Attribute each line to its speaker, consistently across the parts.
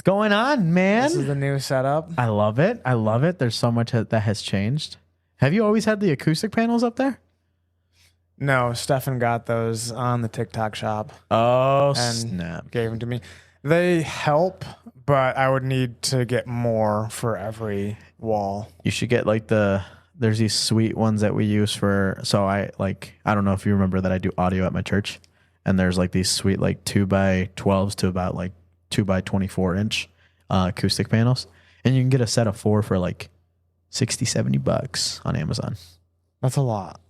Speaker 1: going on, man?
Speaker 2: This is the new setup.
Speaker 1: I love it. I love it. There's so much that has changed. Have you always had the acoustic panels up there?
Speaker 2: No, Stefan got those on the TikTok shop.
Speaker 1: Oh,
Speaker 2: and
Speaker 1: snap.
Speaker 2: Gave them to me. They help, but I would need to get more for every wall.
Speaker 1: You should get like there's these sweet ones that we use for, so I don't know if you remember that I do audio at my church, and there's like these sweet like 2x12s to about like 2x24 inch acoustic panels, and you can get a set of 4 for like $60-$70 on Amazon.
Speaker 2: That's a lot.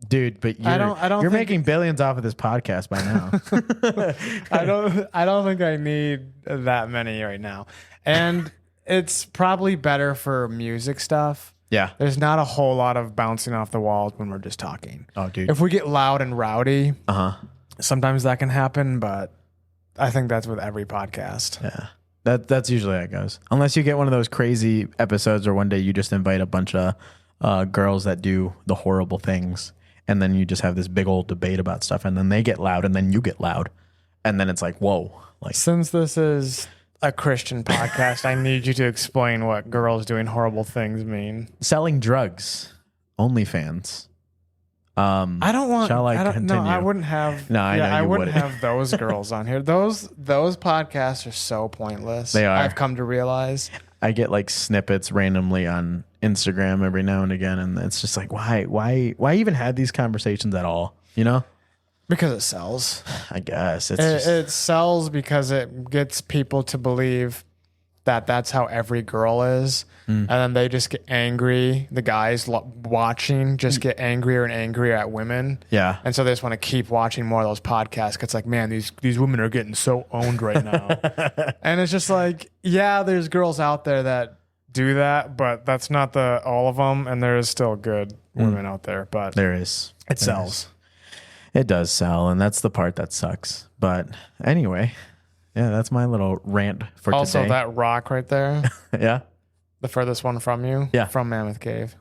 Speaker 1: Dude, but you're making billions off of this podcast by now.
Speaker 2: I don't think I need that many right now. And it's probably better for music stuff.
Speaker 1: Yeah.
Speaker 2: There's not a whole lot of bouncing off the walls when we're just talking.
Speaker 1: Oh, dude.
Speaker 2: If we get loud and rowdy, sometimes that can happen, but I think that's with every podcast.
Speaker 1: Yeah. That's usually how it goes. Unless you get one of those crazy episodes or one day you just invite a bunch of girls that do the horrible things. And then you just have this big old debate about stuff, and then they get loud, and then you get loud, and then it's like, whoa! Like,
Speaker 2: since this is a Christian podcast, I need you to explain what girls doing horrible things mean.
Speaker 1: Selling drugs, OnlyFans.
Speaker 2: I don't want.
Speaker 1: Shall I continue?
Speaker 2: No, I wouldn't have.
Speaker 1: No, I
Speaker 2: wouldn't have those girls on here. Those podcasts are so pointless.
Speaker 1: They are.
Speaker 2: I've come to realize.
Speaker 1: I get like snippets randomly on Instagram every now and again, and it's just like, why even have these conversations at all? You know?
Speaker 2: Because it sells.
Speaker 1: I guess
Speaker 2: it sells because it gets people to believe that that's how every girl is, and then they just get angry. The guys watching just get angrier and angrier at women.
Speaker 1: Yeah,
Speaker 2: and so they just want to keep watching more of those podcasts. It's like, man, these women are getting so owned right now, and it's just like, yeah, there's girls out there that do that, but that's not all of them, and there is still good women out there. But
Speaker 1: there is.
Speaker 2: It sells.
Speaker 1: It does sell, and that's the part that sucks. But anyway. Yeah, that's my little rant for today.
Speaker 2: Also, that rock right there.
Speaker 1: Yeah.
Speaker 2: The furthest one from you.
Speaker 1: Yeah.
Speaker 2: From Mammoth Cave.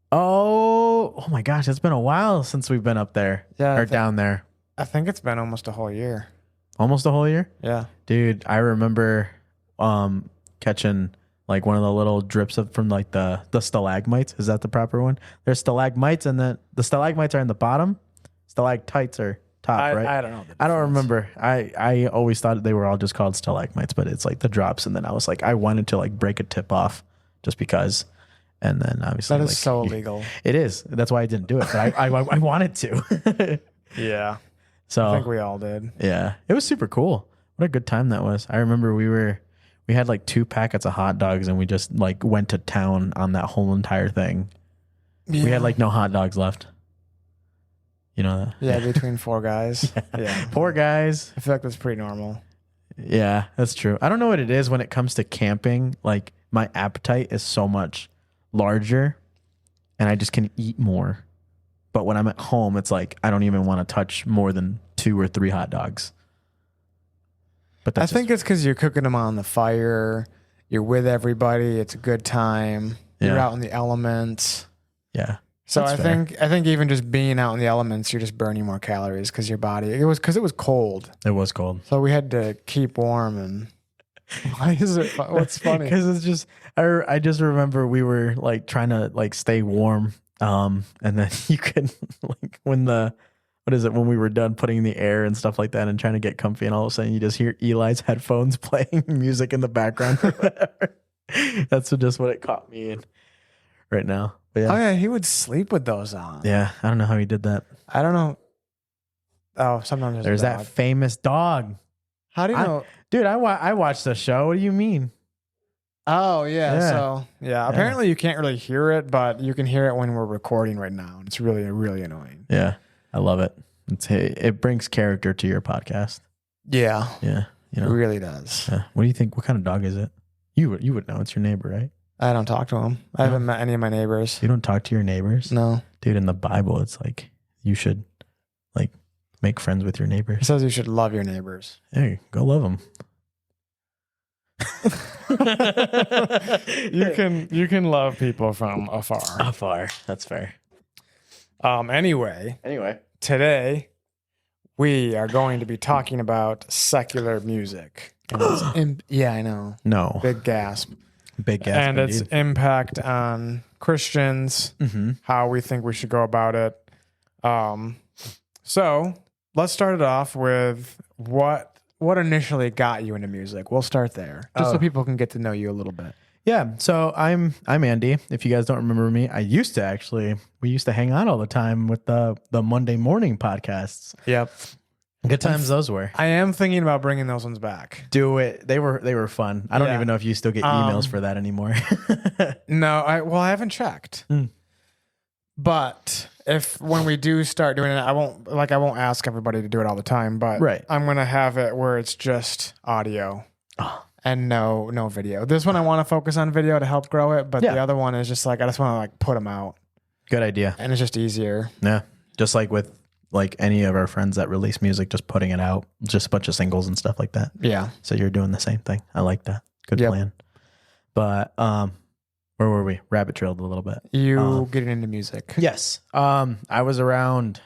Speaker 1: Oh my gosh. It's been a while since we've been up there.
Speaker 2: Yeah.
Speaker 1: Or down there.
Speaker 2: I think it's been almost a whole year.
Speaker 1: Almost a whole year?
Speaker 2: Yeah.
Speaker 1: Dude, I remember catching like one of the little drips from like the stalagmites. Is that the proper one? There's stalagmites, and then the stalagmites are in the bottom. Stalactites are top, right?
Speaker 2: I don't know.
Speaker 1: I don't remember. I always thought they were all just called stalagmites, but it's like the drops. And then I was like, I wanted to like break a tip off just because. And then obviously
Speaker 2: that is so illegal.
Speaker 1: It is. That's why I didn't do it. But I wanted to.
Speaker 2: Yeah.
Speaker 1: So
Speaker 2: I think we all did.
Speaker 1: Yeah. It was super cool. What a good time that was. I remember we had like 2 packets of hot dogs, and we just like went to town on that whole entire thing. Yeah. We had like no hot dogs left. You know that?
Speaker 2: Yeah, between 4 guys. Yeah.
Speaker 1: 4 guys.
Speaker 2: I feel like that's pretty normal.
Speaker 1: Yeah, that's true. I don't know what it is when it comes to camping. Like, my appetite is so much larger, and I just can eat more. But when I'm at home, it's like I don't even want to touch more than 2 or 3 hot dogs. But
Speaker 2: I think it's because you're cooking them on the fire. You're with everybody. It's a good time. You're out in the elements.
Speaker 1: Yeah.
Speaker 2: So I think even just being out in the elements, you're just burning more calories because your body. It was cold.
Speaker 1: It was cold.
Speaker 2: So we had to keep warm. And why is it? What's funny?
Speaker 1: Because it's just I just remember we were like trying to like stay warm. And then you could like when we were done putting the air and stuff like that and trying to get comfy, and all of a sudden you just hear Eli's headphones playing music in the background. That's just what it caught me in right now. But yeah.
Speaker 2: Oh yeah, he would sleep with those on.
Speaker 1: Yeah, I don't know how he did that.
Speaker 2: I don't know. Oh, sometimes
Speaker 1: there's that famous dog.
Speaker 2: How do you know?
Speaker 1: Dude, I watched the show. What do you mean?
Speaker 2: Oh yeah. So yeah, apparently you can't really hear it, but you can hear it when we're recording right now, and it's really, really annoying.
Speaker 1: Yeah, I love it. It brings character to your podcast.
Speaker 2: Yeah.
Speaker 1: Yeah.
Speaker 2: You know, it really does.
Speaker 1: Yeah. What do you think? What kind of dog is it? You would know. It's your neighbor, right?
Speaker 2: I don't talk to him. I haven't met any of my neighbors.
Speaker 1: You don't talk to your neighbors?
Speaker 2: No.
Speaker 1: Dude, in the Bible, it's like you should like make friends with your neighbors.
Speaker 2: It says you should love your neighbors.
Speaker 1: Hey, go love them.
Speaker 2: You can love people from afar.
Speaker 1: Afar. That's fair.
Speaker 2: Anyway,
Speaker 1: today
Speaker 2: we are going to be talking about secular music. And yeah, I know.
Speaker 1: No.
Speaker 2: Big gasp.
Speaker 1: Big gasp.
Speaker 2: And
Speaker 1: indeed.
Speaker 2: its impact on Christians, how we think we should go about it. So let's start it off with what initially got you into music. We'll start there, just so people can get to know you a little bit.
Speaker 1: Yeah, so I'm Andy. If you guys don't remember me, we used to hang out all the time with the Monday morning podcasts.
Speaker 2: Yep.
Speaker 1: Good times those were.
Speaker 2: I am thinking about bringing those ones back.
Speaker 1: Do it. They were fun. I don't even know if you still get emails for that anymore.
Speaker 2: No, I haven't checked. But when we do start doing it, I won't ask everybody to do it all the time, but
Speaker 1: right.
Speaker 2: I'm going to have it where it's just audio. And no video. This one I want to focus on video to help grow it, but the other one is just like I just want to like put them out.
Speaker 1: Good idea.
Speaker 2: And it's just easier.
Speaker 1: Yeah. Just like with like any of our friends that release music, just putting it out, just a bunch of singles and stuff like that.
Speaker 2: Yeah.
Speaker 1: So you're doing the same thing. I like that. Good plan. But where were we? Rabbit trailed a little bit.
Speaker 2: You getting into music?
Speaker 1: Yes. I was around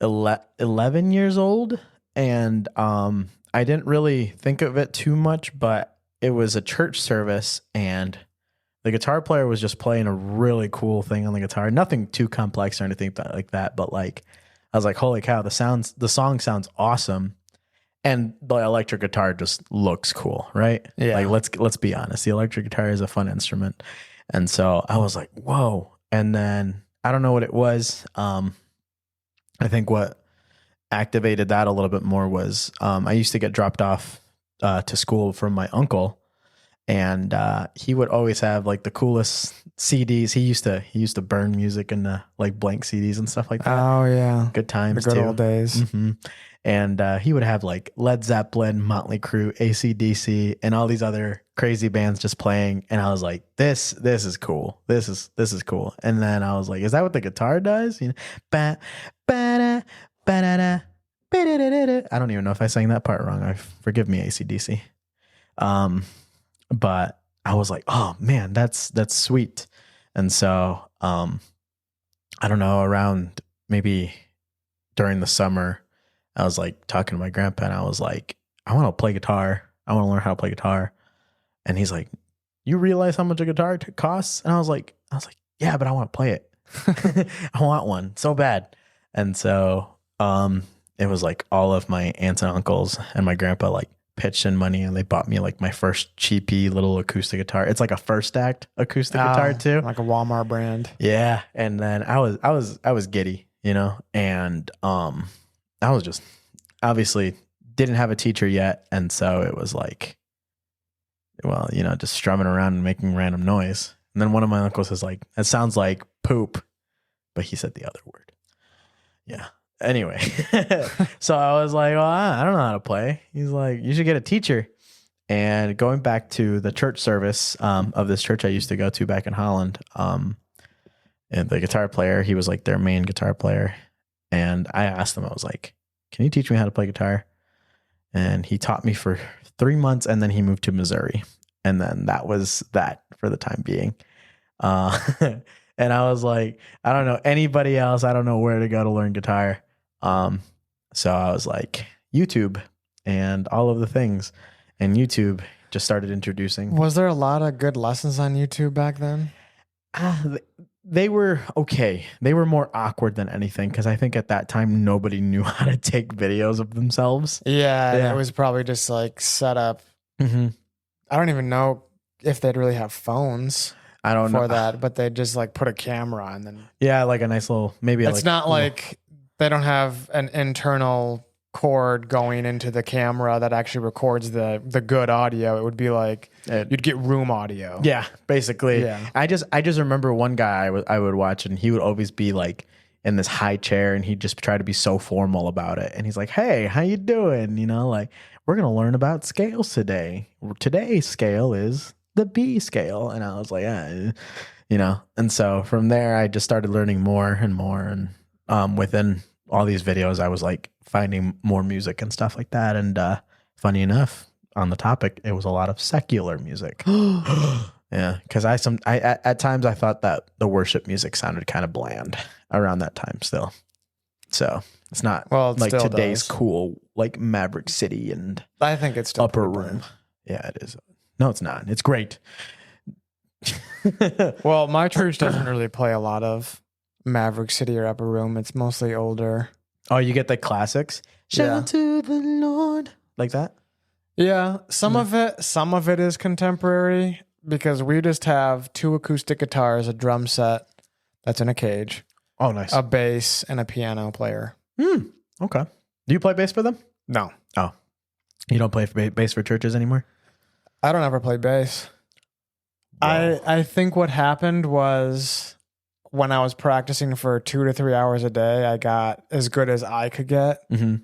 Speaker 1: 11 years old, and I didn't really think of it too much, but it was a church service, and the guitar player was just playing a really cool thing on the guitar. Nothing too complex or anything like that, but like I was like, holy cow, the song sounds awesome. And the electric guitar just looks cool, right?
Speaker 2: Yeah.
Speaker 1: Like let's be honest. The electric guitar is a fun instrument. And so I was like, whoa. And then I don't know what it was. I think what activated that a little bit more was I used to get dropped off to school from my uncle, and he would always have like the coolest CDs. He used to burn music into like blank CDs and stuff like that.
Speaker 2: Oh yeah,
Speaker 1: good times,
Speaker 2: the good
Speaker 1: too.
Speaker 2: old days.
Speaker 1: Mm-hmm. And he would have like Led Zeppelin, Motley Crue, AC/DC, and all these other crazy bands just playing. And I was like, this is cool. This is cool. And then I was like, is that what the guitar does? You know, ba ba da ba da da. I don't even know if I sang that part wrong. Forgive me, AC/DC. But I was like, oh man, that's sweet. And so I don't know, around maybe during the summer, I was like talking to my grandpa, and I was like, I want to play guitar. I want to learn how to play guitar. And he's like, you realize how much a guitar costs? And I was like, yeah, but I want to play it. I want one so bad. And so it was like all of my aunts and uncles and my grandpa like pitched in money, and they bought me like my first cheapy little acoustic guitar. It's like a first act acoustic guitar too,
Speaker 2: like a Walmart brand.
Speaker 1: Yeah. And then I was giddy, you know, and I was just obviously didn't have a teacher yet, and so it was like, well, you know, just strumming around and making random noise. And then one of my uncles was like, "It sounds like poop," but he said the other word. Yeah. Anyway, so I was like, well, I don't know how to play. He's like, you should get a teacher. And going back to the church service of this church I used to go to back in Holland, and the guitar player, he was like their main guitar player. And I asked him, I was like, can you teach me how to play guitar? And he taught me for 3 months, and then he moved to Missouri. And then that was that for the time being. And I was like, I don't know anybody else. I don't know where to go to learn guitar. So I was like, YouTube and all of the things. And YouTube just started introducing.
Speaker 2: Was there a lot of good lessons on YouTube back then?
Speaker 1: They were okay. They were more awkward than anything, because I think at that time nobody knew how to take videos of themselves.
Speaker 2: Yeah. It was probably just like set up.
Speaker 1: Mm-hmm.
Speaker 2: I don't even know if they'd really have phones.
Speaker 1: I don't know
Speaker 2: for that, but they just like put a camera on, and then
Speaker 1: like a nice little maybe.
Speaker 2: It's not like they don't have an internal cord going into the camera that actually records the good audio. It would be like you'd get room audio.
Speaker 1: Yeah, basically.
Speaker 2: Yeah.
Speaker 1: I just remember one guy I would watch, and he would always be like in this high chair, and he'd just try to be so formal about it. And he's like, "Hey, how you doing? You know, like we're gonna learn about scales today. Today's scale is the B scale." And I was like, you know. And so from there, I just started learning more and more. And within all these videos, I was like finding more music and stuff like that. And funny enough, on the topic, it was a lot of secular music. Yeah, because at times I thought that the worship music sounded kind of bland around that time still. So It's not
Speaker 2: Well, it
Speaker 1: like
Speaker 2: still
Speaker 1: today's
Speaker 2: does.
Speaker 1: cool, like Maverick City and
Speaker 2: I think it's still
Speaker 1: Upper
Speaker 2: pretty
Speaker 1: Room.
Speaker 2: bad.
Speaker 1: Yeah, it is. No, it's not. It's great.
Speaker 2: Well, my church doesn't really play a lot of Maverick City or Upper Room. It's mostly older.
Speaker 1: Oh, you get the classics?
Speaker 2: Yeah.
Speaker 1: Shout to the Lord. Like that?
Speaker 2: Yeah, some of it is contemporary because we just have 2 acoustic guitars, a drum set that's in a cage,
Speaker 1: Oh, nice.
Speaker 2: a bass, and a piano player.
Speaker 1: Okay. Do you play bass for them?
Speaker 2: No,
Speaker 1: Oh. You don't play for bass for churches anymore?
Speaker 2: I don't ever play bass.
Speaker 1: Whoa.
Speaker 2: I think what happened was when I was practicing for 2 to 3 hours a day, I got as good as I could get.
Speaker 1: Mm-hmm.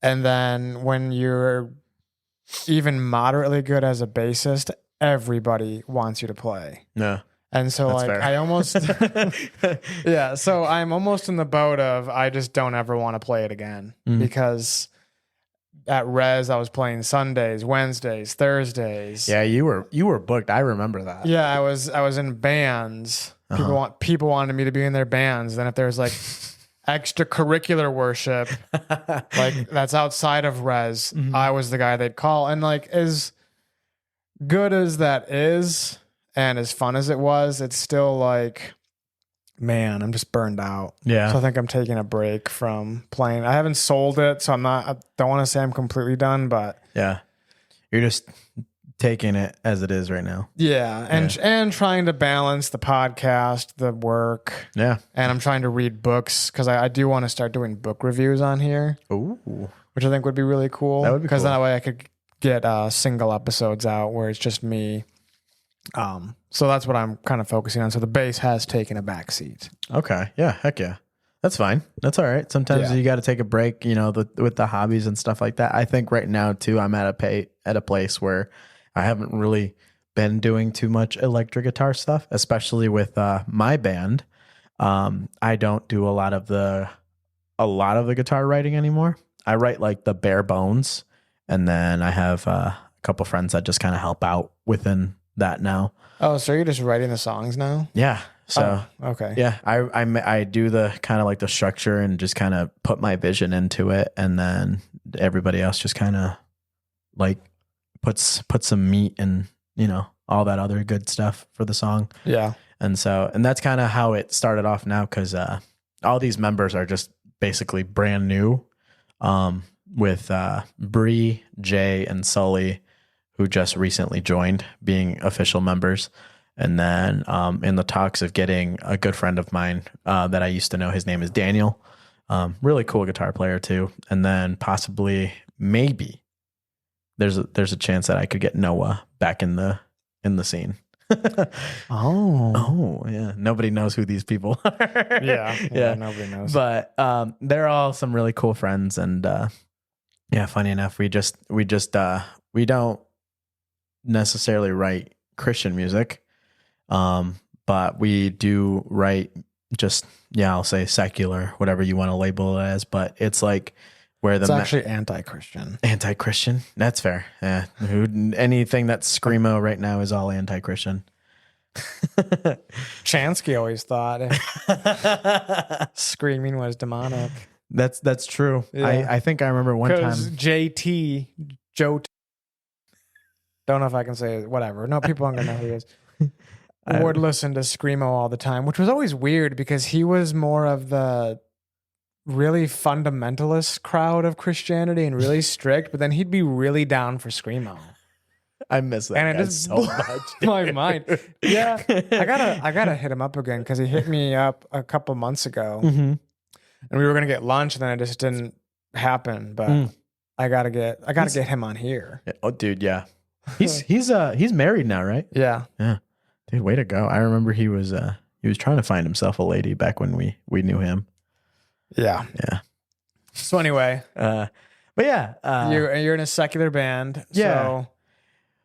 Speaker 2: And then when you're even moderately good as a bassist, everybody wants you to play.
Speaker 1: No.
Speaker 2: And so
Speaker 1: That's
Speaker 2: like
Speaker 1: fair.
Speaker 2: I almost yeah, so I'm almost in the boat of I just don't ever want to play it again because at Res I was playing Sundays, Wednesdays, Thursdays.
Speaker 1: Yeah, you were booked. I remember that.
Speaker 2: Yeah, I was in bands. People wanted me to be in their bands. Then if there's like extracurricular worship, like that's outside of Res, I was the guy they'd call. And like as good as that is and as fun as it was, it's still like, man, I'm just burned out.
Speaker 1: Yeah.
Speaker 2: So I think I'm taking a break from playing. I haven't sold it, so I don't want to say I'm completely done, but
Speaker 1: Yeah. You're just taking it as it is right now.
Speaker 2: yeah, and trying to balance the podcast, the work.
Speaker 1: Yeah.
Speaker 2: And I'm trying to read books because I do want to start doing book reviews on here,
Speaker 1: Ooh.
Speaker 2: which I think would be really cool.
Speaker 1: That would be
Speaker 2: because
Speaker 1: cool.
Speaker 2: that way I could get single episodes out where it's just me. So that's what I'm kind of focusing on. So the bass has taken a back seat.
Speaker 1: Okay. Yeah. Heck yeah. That's fine. That's all right. Sometimes
Speaker 2: Yeah.
Speaker 1: you got to take a break, with the hobbies and stuff like that. I think right now too, I'm at a place where I haven't really been doing too much electric guitar stuff, especially with my band. I don't do a lot of the guitar writing anymore. I write like the bare bones, and then I have a couple friends that just kind of help out within that now.
Speaker 2: Oh, so you're just writing the songs now?
Speaker 1: Yeah. So
Speaker 2: okay.
Speaker 1: yeah, I do the kind of like the structure and just kind of put my vision into it, and then everybody else just kind of like puts some meat and all that other good stuff for the song.
Speaker 2: Yeah.
Speaker 1: And that's kind of how it started off now, because all these members are just basically brand new, with Bree, Jay, and Sully, who just recently joined, being official members. And then in the talks of getting a good friend of mine that I used to know, his name is Daniel, really cool guitar player too. And then possibly, maybe there's a chance that I could get Noah back in the scene. Oh yeah, nobody knows who these people are.
Speaker 2: Yeah, nobody knows.
Speaker 1: But they're all some really cool friends, and yeah, funny enough, we don't necessarily write Christian music, but we do write just, I'll say secular, whatever you want to label it as, but it's like where
Speaker 2: it's actually anti-Christian.
Speaker 1: Anti-Christian. That's fair. Yeah. Anything that's screamo right now is all anti-Christian.
Speaker 2: Chansky always thought screaming was demonic.
Speaker 1: That's true.
Speaker 2: Yeah.
Speaker 1: I think I remember one time.
Speaker 2: Because Joe, don't know if I can say it, whatever. No, people aren't gonna know who he is. Would listen to screamo all the time, which was always weird because he was more of the really fundamentalist crowd of Christianity and really strict, but then he'd be really down for screamo.
Speaker 1: I miss that
Speaker 2: And it
Speaker 1: guy
Speaker 2: just
Speaker 1: so
Speaker 2: blew
Speaker 1: much.
Speaker 2: my mind. Yeah, I gotta hit him up again because he hit me up a couple months ago, and we were gonna get lunch, and then it just didn't happen. But I gotta get him on here.
Speaker 1: Oh, dude, yeah, he's married now, right?
Speaker 2: Yeah,
Speaker 1: Yeah, dude, way to go! I remember he was trying to find himself a lady back when we knew him.
Speaker 2: yeah. So anyway,
Speaker 1: but yeah,
Speaker 2: you're in a secular band.
Speaker 1: Yeah.
Speaker 2: So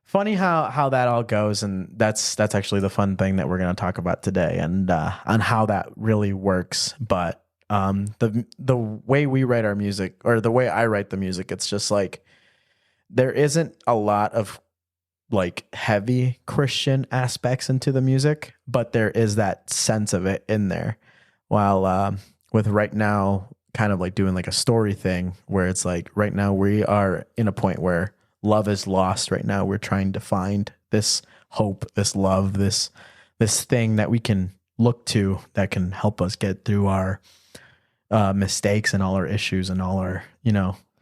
Speaker 1: funny how that all goes, and that's actually the fun thing that we're going to talk about today, and on how that really works. But the way we write our music, or the way I write the music, it's just like there isn't a lot of like heavy Christian aspects into the music, but there is that sense of it in there. While with right now, kind of like doing like a story thing where it's like right now we are in a point where love is lost right now. We're trying to find this hope, this love, this thing that we can look to that can help us get through our mistakes and all our issues and all our,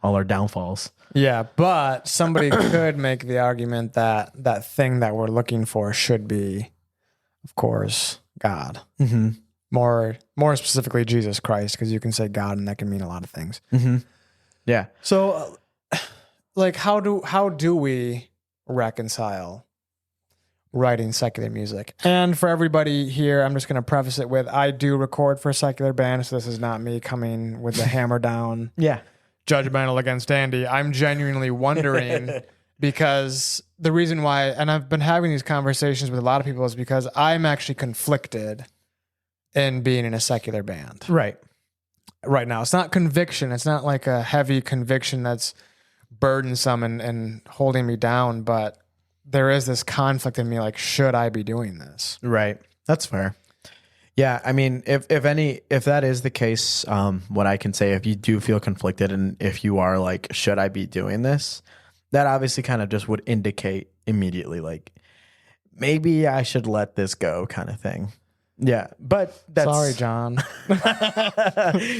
Speaker 1: all our downfalls.
Speaker 2: Yeah, but somebody could make the argument that that thing that we're looking for should be, of course, God.
Speaker 1: Mm-hmm.
Speaker 2: More specifically, Jesus Christ, because you can say God and that can mean a lot of things.
Speaker 1: Mm-hmm. Yeah.
Speaker 2: So, like, how do we reconcile writing secular music? And for everybody here, I'm just going to preface it with, I do record for a secular band, so this is not me coming with the hammer down.
Speaker 1: Yeah.
Speaker 2: Judgmental against Andy. I'm genuinely wondering because the reason why, and I've been having these conversations with a lot of people, is because I'm actually conflicted in being in a secular band
Speaker 1: Right
Speaker 2: now. It's not conviction. It's not like a heavy conviction that's burdensome and holding me down, but there is this conflict in me, like, should I be doing this?
Speaker 1: Right. That's fair. Yeah, I mean, if that is the case, what I can say, if you do feel conflicted and if you are like, should I be doing this? That obviously kind of just would indicate immediately, like, maybe I should let this go kind of thing. Yeah, but that's...
Speaker 2: Sorry, John.
Speaker 1: I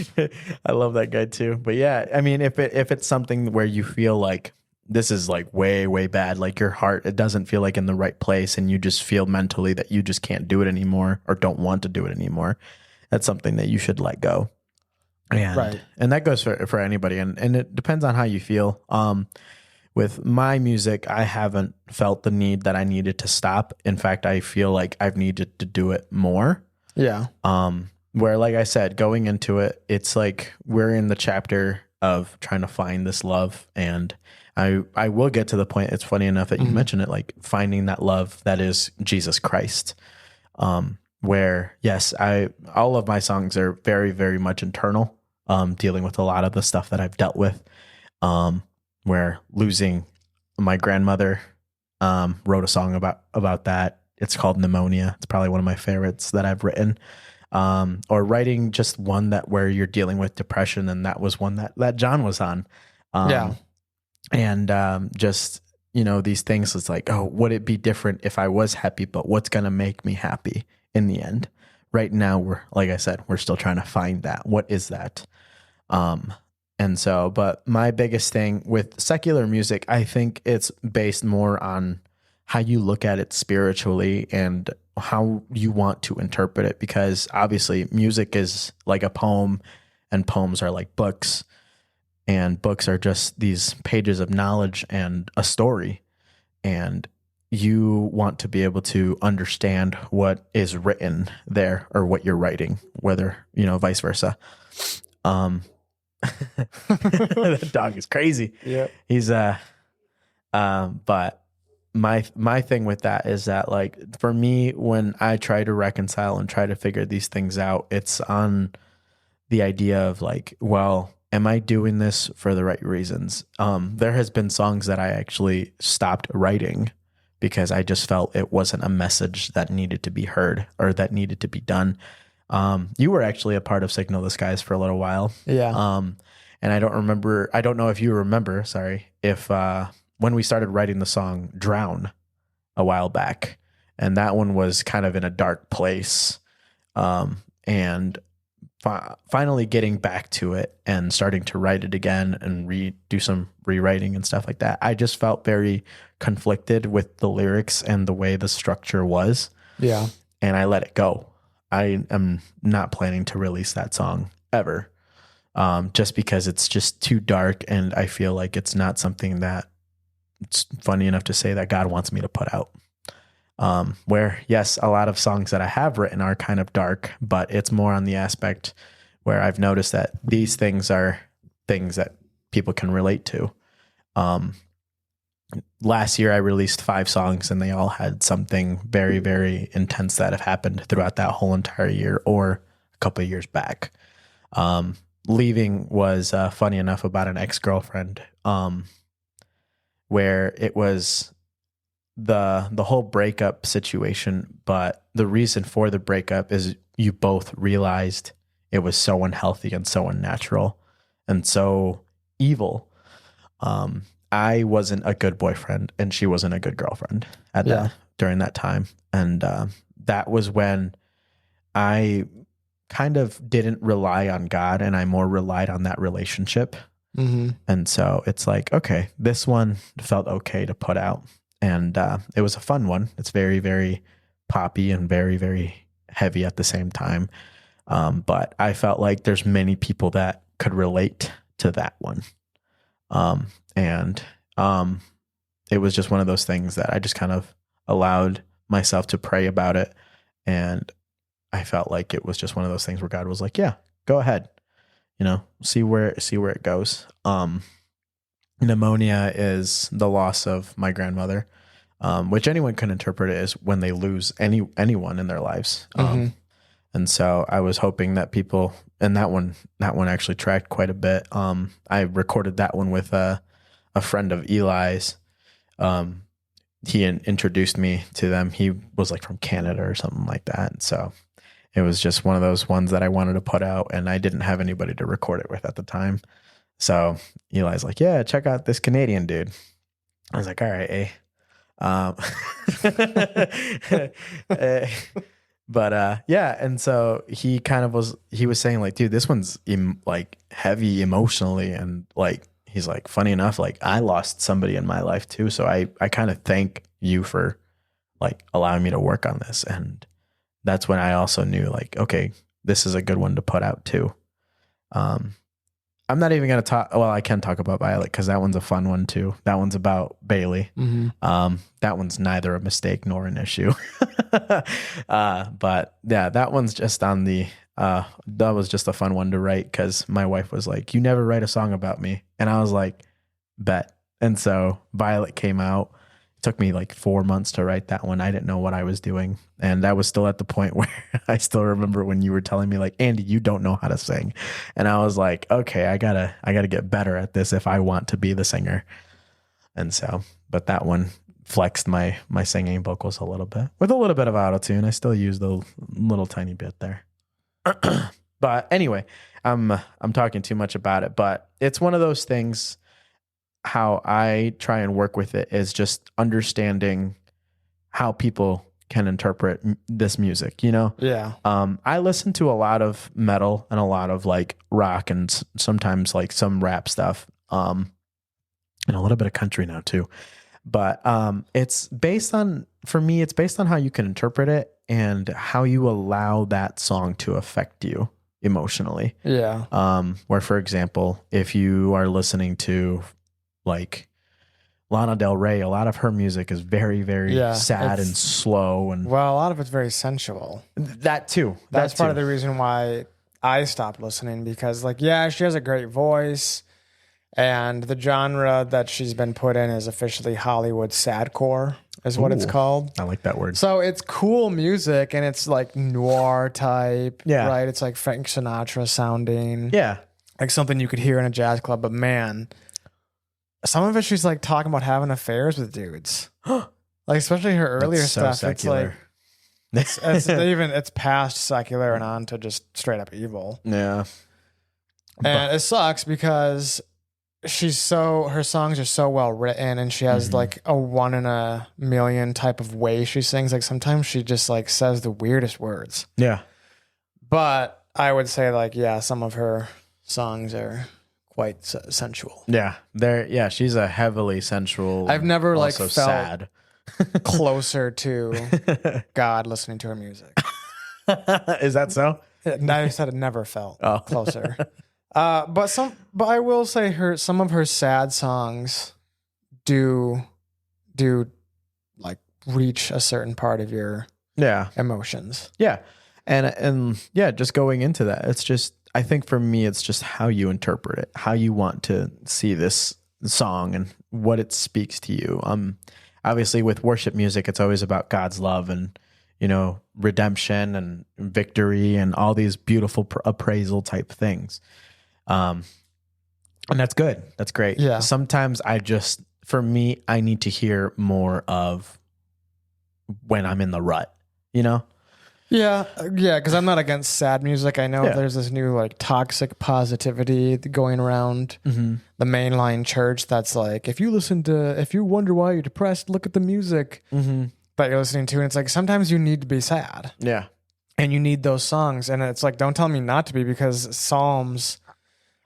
Speaker 1: love that guy too. But yeah, I mean, if it's something where you feel like this is like way, way bad, like your heart, it doesn't feel like in the right place and you just feel mentally that you just can't do it anymore or don't want to do it anymore, that's something that you should let go. And that goes for anybody. And it depends on how you feel. With my music, I haven't felt the need that I needed to stop. In fact, I feel like I've needed to do it more.
Speaker 2: Yeah.
Speaker 1: Where, like I said, going into it, it's like we're in the chapter of trying to find this love, and I will get to the point. It's funny enough that you mentioned it, like finding that love that is Jesus Christ. Where, yes, all of my songs are very, very much internal, dealing with a lot of the stuff that I've dealt with. Where losing my grandmother, wrote a song about that. It's called Pneumonia. It's probably one of my favorites that I've written. Or writing just one where you're dealing with depression, and that was one that John was on.
Speaker 2: Yeah.
Speaker 1: And just, these things, it's like, oh, would it be different if I was happy, but what's going to make me happy in the end? Right now, like I said, we're still trying to find that. What is that? And so, but my biggest thing with secular music, I think it's based more on how you look at it spiritually and how you want to interpret it, because obviously music is like a poem and poems are like books. And books are just these pages of knowledge and a story. And you want to be able to understand what is written there or what you're writing, whether, vice versa. That dog is crazy.
Speaker 2: Yeah.
Speaker 1: He's, but my thing with that is that, like, for me, when I try to reconcile and try to figure these things out, it's on the idea of like, well, am I doing this for the right reasons? There has been songs that I actually stopped writing because I just felt it wasn't a message that needed to be heard or that needed to be done. You were actually a part of Signal the Skies for a little while.
Speaker 2: Yeah.
Speaker 1: And I don't know if you remember, if when we started writing the song Drown a while back, and that one was kind of in a dark place. And finally getting back to it and starting to write it again and do some rewriting and stuff like that, I just felt very conflicted with the lyrics and the way the structure was.
Speaker 2: Yeah.
Speaker 1: And I let it go. I am not planning to release that song ever, just because it's just too dark, and I feel like it's not something that it's funny enough to say that God wants me to put out. Where, yes, a lot of songs that I have written are kind of dark, but it's more on the aspect where I've noticed that these things are things that people can relate to. Last year I released 5 songs, and they all had something very, very intense that have happened throughout that whole entire year or a couple of years back. Leaving was funny enough about an ex-girlfriend, where it was the whole breakup situation, but the reason for the breakup is you both realized it was so unhealthy and so unnatural and so evil. I wasn't a good boyfriend and she wasn't a good girlfriend during that time. And that was when I kind of didn't rely on God and I more relied on that relationship.
Speaker 2: Mm-hmm.
Speaker 1: And so it's like, okay, this one felt okay to put out. And it was a fun one. It's very, very poppy and very, very heavy at the same time. But I felt like there's many people that could relate to that one. And it was just one of those things that I just kind of allowed myself to pray about it. And I felt like it was just one of those things where God was like, yeah, go ahead, see where it goes. Pneumonia is the loss of my grandmother, which anyone can interpret it as when they lose anyone in their lives. And so I was hoping that people, and that one actually tracked quite a bit. I recorded that one with a friend of Eli's. He introduced me to them. He was like from Canada or something like that. And so it was just one of those ones that I wanted to put out, and I didn't have anybody to record it with at the time. So Eli's like, yeah, check out this Canadian dude. I was like, all right, But yeah, and so he was saying like, dude, this one's like heavy emotionally, and like he's like, funny enough, like I lost somebody in my life too, so I kind of thank you for like allowing me to work on this. And that's when I also knew like, okay, this is a good one to put out too. I'm not even going to talk. Well, I can talk about Violet because that one's a fun one too. That one's about Bailey.
Speaker 2: Mm-hmm.
Speaker 1: That one's neither a mistake nor an issue. But yeah, that one's just on the, that was just a fun one to write because my wife was like, you never write a song about me. And I was like, bet. And so Violet came out. It took me like 4 months to write that one. I didn't know what I was doing. And I was still at the point where I still remember when you were telling me like, Andy, you don't know how to sing. And I was like, okay, I gotta get better at this if I want to be the singer. And so, but that one flexed my singing vocals a little bit with a little bit of auto-tune. I still use the little tiny bit there. But anyway, I'm talking too much about it, but it's one of those things. How I try and work with it is just understanding how people can interpret this music,
Speaker 2: Yeah.
Speaker 1: I listen to a lot of metal and a lot of like rock and sometimes like some rap stuff, and a little bit of country now too. But for me, it's based on how you can interpret it and how you allow that song to affect you emotionally.
Speaker 2: Yeah.
Speaker 1: Where, for example, if you are listening to like Lana Del Rey, a lot of her music is very, very sad and slow, and
Speaker 2: well, a lot of it's very sensual.
Speaker 1: That too.
Speaker 2: That's part of the reason why I stopped listening, because like, yeah, she has a great voice, and the genre that she's been put in is officially Hollywood sadcore, is what it's called.
Speaker 1: I like that word.
Speaker 2: So it's cool music, and it's like noir type, right? It's like Frank Sinatra sounding, like something you could hear in a jazz club. But man, some of it, she's like talking about having affairs with dudes, like especially her earlier stuff.
Speaker 1: Secular.
Speaker 2: It's like it's past secular and on to just straight up evil.
Speaker 1: Yeah,
Speaker 2: and it sucks because her songs are so well written, and she has like a 1 in a million type of way she sings. Like sometimes she just like says the weirdest words.
Speaker 1: Yeah,
Speaker 2: but I would say like, yeah, some of her songs are quite sensual.
Speaker 1: Yeah, she's a heavily sensual.
Speaker 2: I've never like felt
Speaker 1: sad.
Speaker 2: closer to God listening to her music.
Speaker 1: Is that so?
Speaker 2: I said it never felt closer. But I will say some of her sad songs do like reach a certain part of your emotions.
Speaker 1: Yeah, and yeah, just going into that, it's just, I think for me, it's just how you interpret it, how you want to see this song and what it speaks to you. Obviously with worship music, it's always about God's love and, redemption and victory and all these beautiful appraisal type things. And that's good. That's great.
Speaker 2: Yeah.
Speaker 1: Sometimes for me, I need to hear more of when I'm in the rut,
Speaker 2: Yeah, because I'm not against sad music. I know there's this new like toxic positivity going around the mainline church that's like, if you wonder why you're depressed, look at the music that you're listening to. And it's like, sometimes you need to be sad.
Speaker 1: Yeah.
Speaker 2: And you need those songs. And it's like, don't tell me not to be, because Psalms,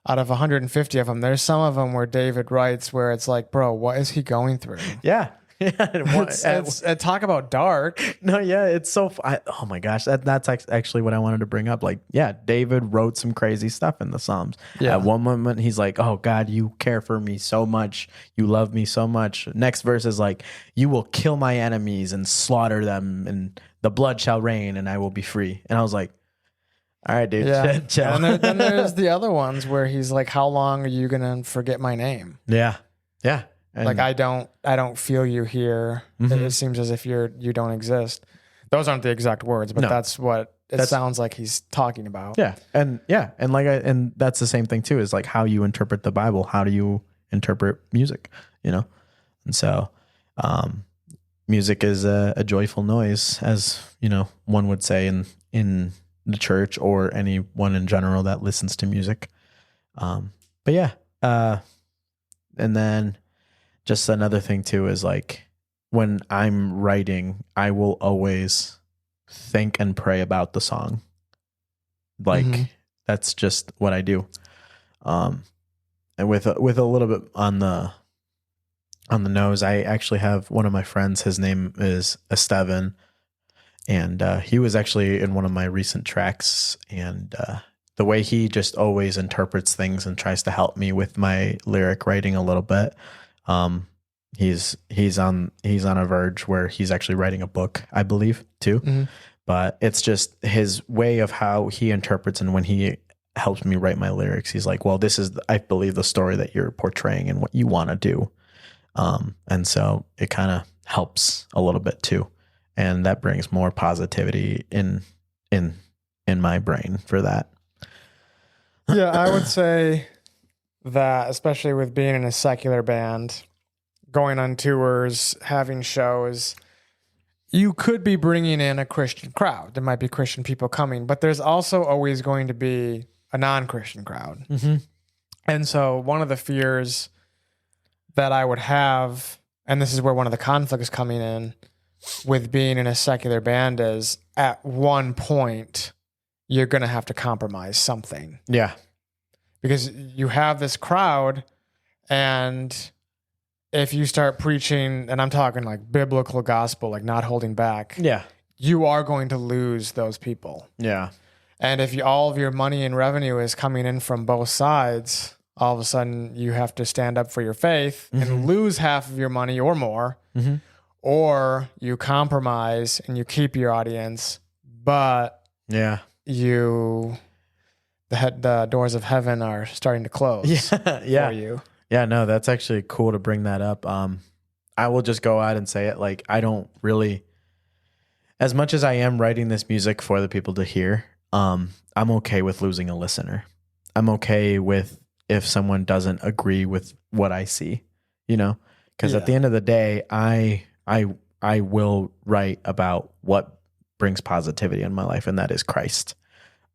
Speaker 2: out of 150 of them, there's some of them where David writes where it's like, bro, what is he going through?
Speaker 1: Yeah.
Speaker 2: It's talk about dark.
Speaker 1: No, yeah, it's so. Oh my gosh, that's actually what I wanted to bring up. Like, yeah, David wrote some crazy stuff in the Psalms.
Speaker 2: Yeah.
Speaker 1: At one moment, he's like, "Oh God, you care for me so much, you love me so much." Next verse is like, "You will kill my enemies and slaughter them, and the blood shall rain, and I will be free." And I was like, "All right, dude, chill."
Speaker 2: And then there's the other ones where he's like, "How long are you gonna forget my name?"
Speaker 1: Yeah, yeah. And
Speaker 2: like I don't feel you here. It seems as if you don't exist. Those aren't the exact words, but that's what it sounds like he's talking about.
Speaker 1: Yeah, and that's the same thing too. Is like how you interpret the Bible. How do you interpret music? You know, and so music is a joyful noise, as you know, one would say in the church or anyone in general that listens to music. But yeah, and then. Just another thing too is like when I'm writing, I will always think and pray about the song. Like that's just what I do. And with a little bit on the nose, I actually have one of my friends. His name is Estevan, and he was actually in one of my recent tracks. And the way he just always interprets things and tries to help me with my lyric writing a little bit. He's on a verge where he's actually writing a book, I believe, too. But it's just his way of how he interprets, and when he helps me write my lyrics, he's like, well, this is, I believe, the story that you're portraying and what you want to do. And so it kind of helps a little bit too. And that brings more positivity in my brain for that.
Speaker 2: Yeah, I would say that, especially with being in a secular band, going on tours, having shows, you could be bringing in a Christian crowd. There might be Christian people coming, but there's also always going to be a non-Christian crowd. And so one of the fears that I would have, and this is where one of the conflicts coming in with being in a secular band, is at one point you're going to have to compromise something.
Speaker 1: Yeah.
Speaker 2: Because you have this crowd, and if you start preaching, and I'm talking like biblical gospel, like not holding back, you are going to lose those people.
Speaker 1: Yeah.
Speaker 2: And if all of your money and revenue is coming in from both sides, all of a sudden you have to stand up for your faith and lose half of your money or more, or you compromise and you keep your audience, but the doors of heaven are starting to close for you.
Speaker 1: Yeah, no, that's actually cool to bring that up. I will just go out and say it. Like, I don't really, as much as I am writing this music for the people to hear, I'm okay with losing a listener. I'm okay with if someone doesn't agree with what I see, you know, because at the end of the day, I will write about what brings positivity in my life, and that is Christ.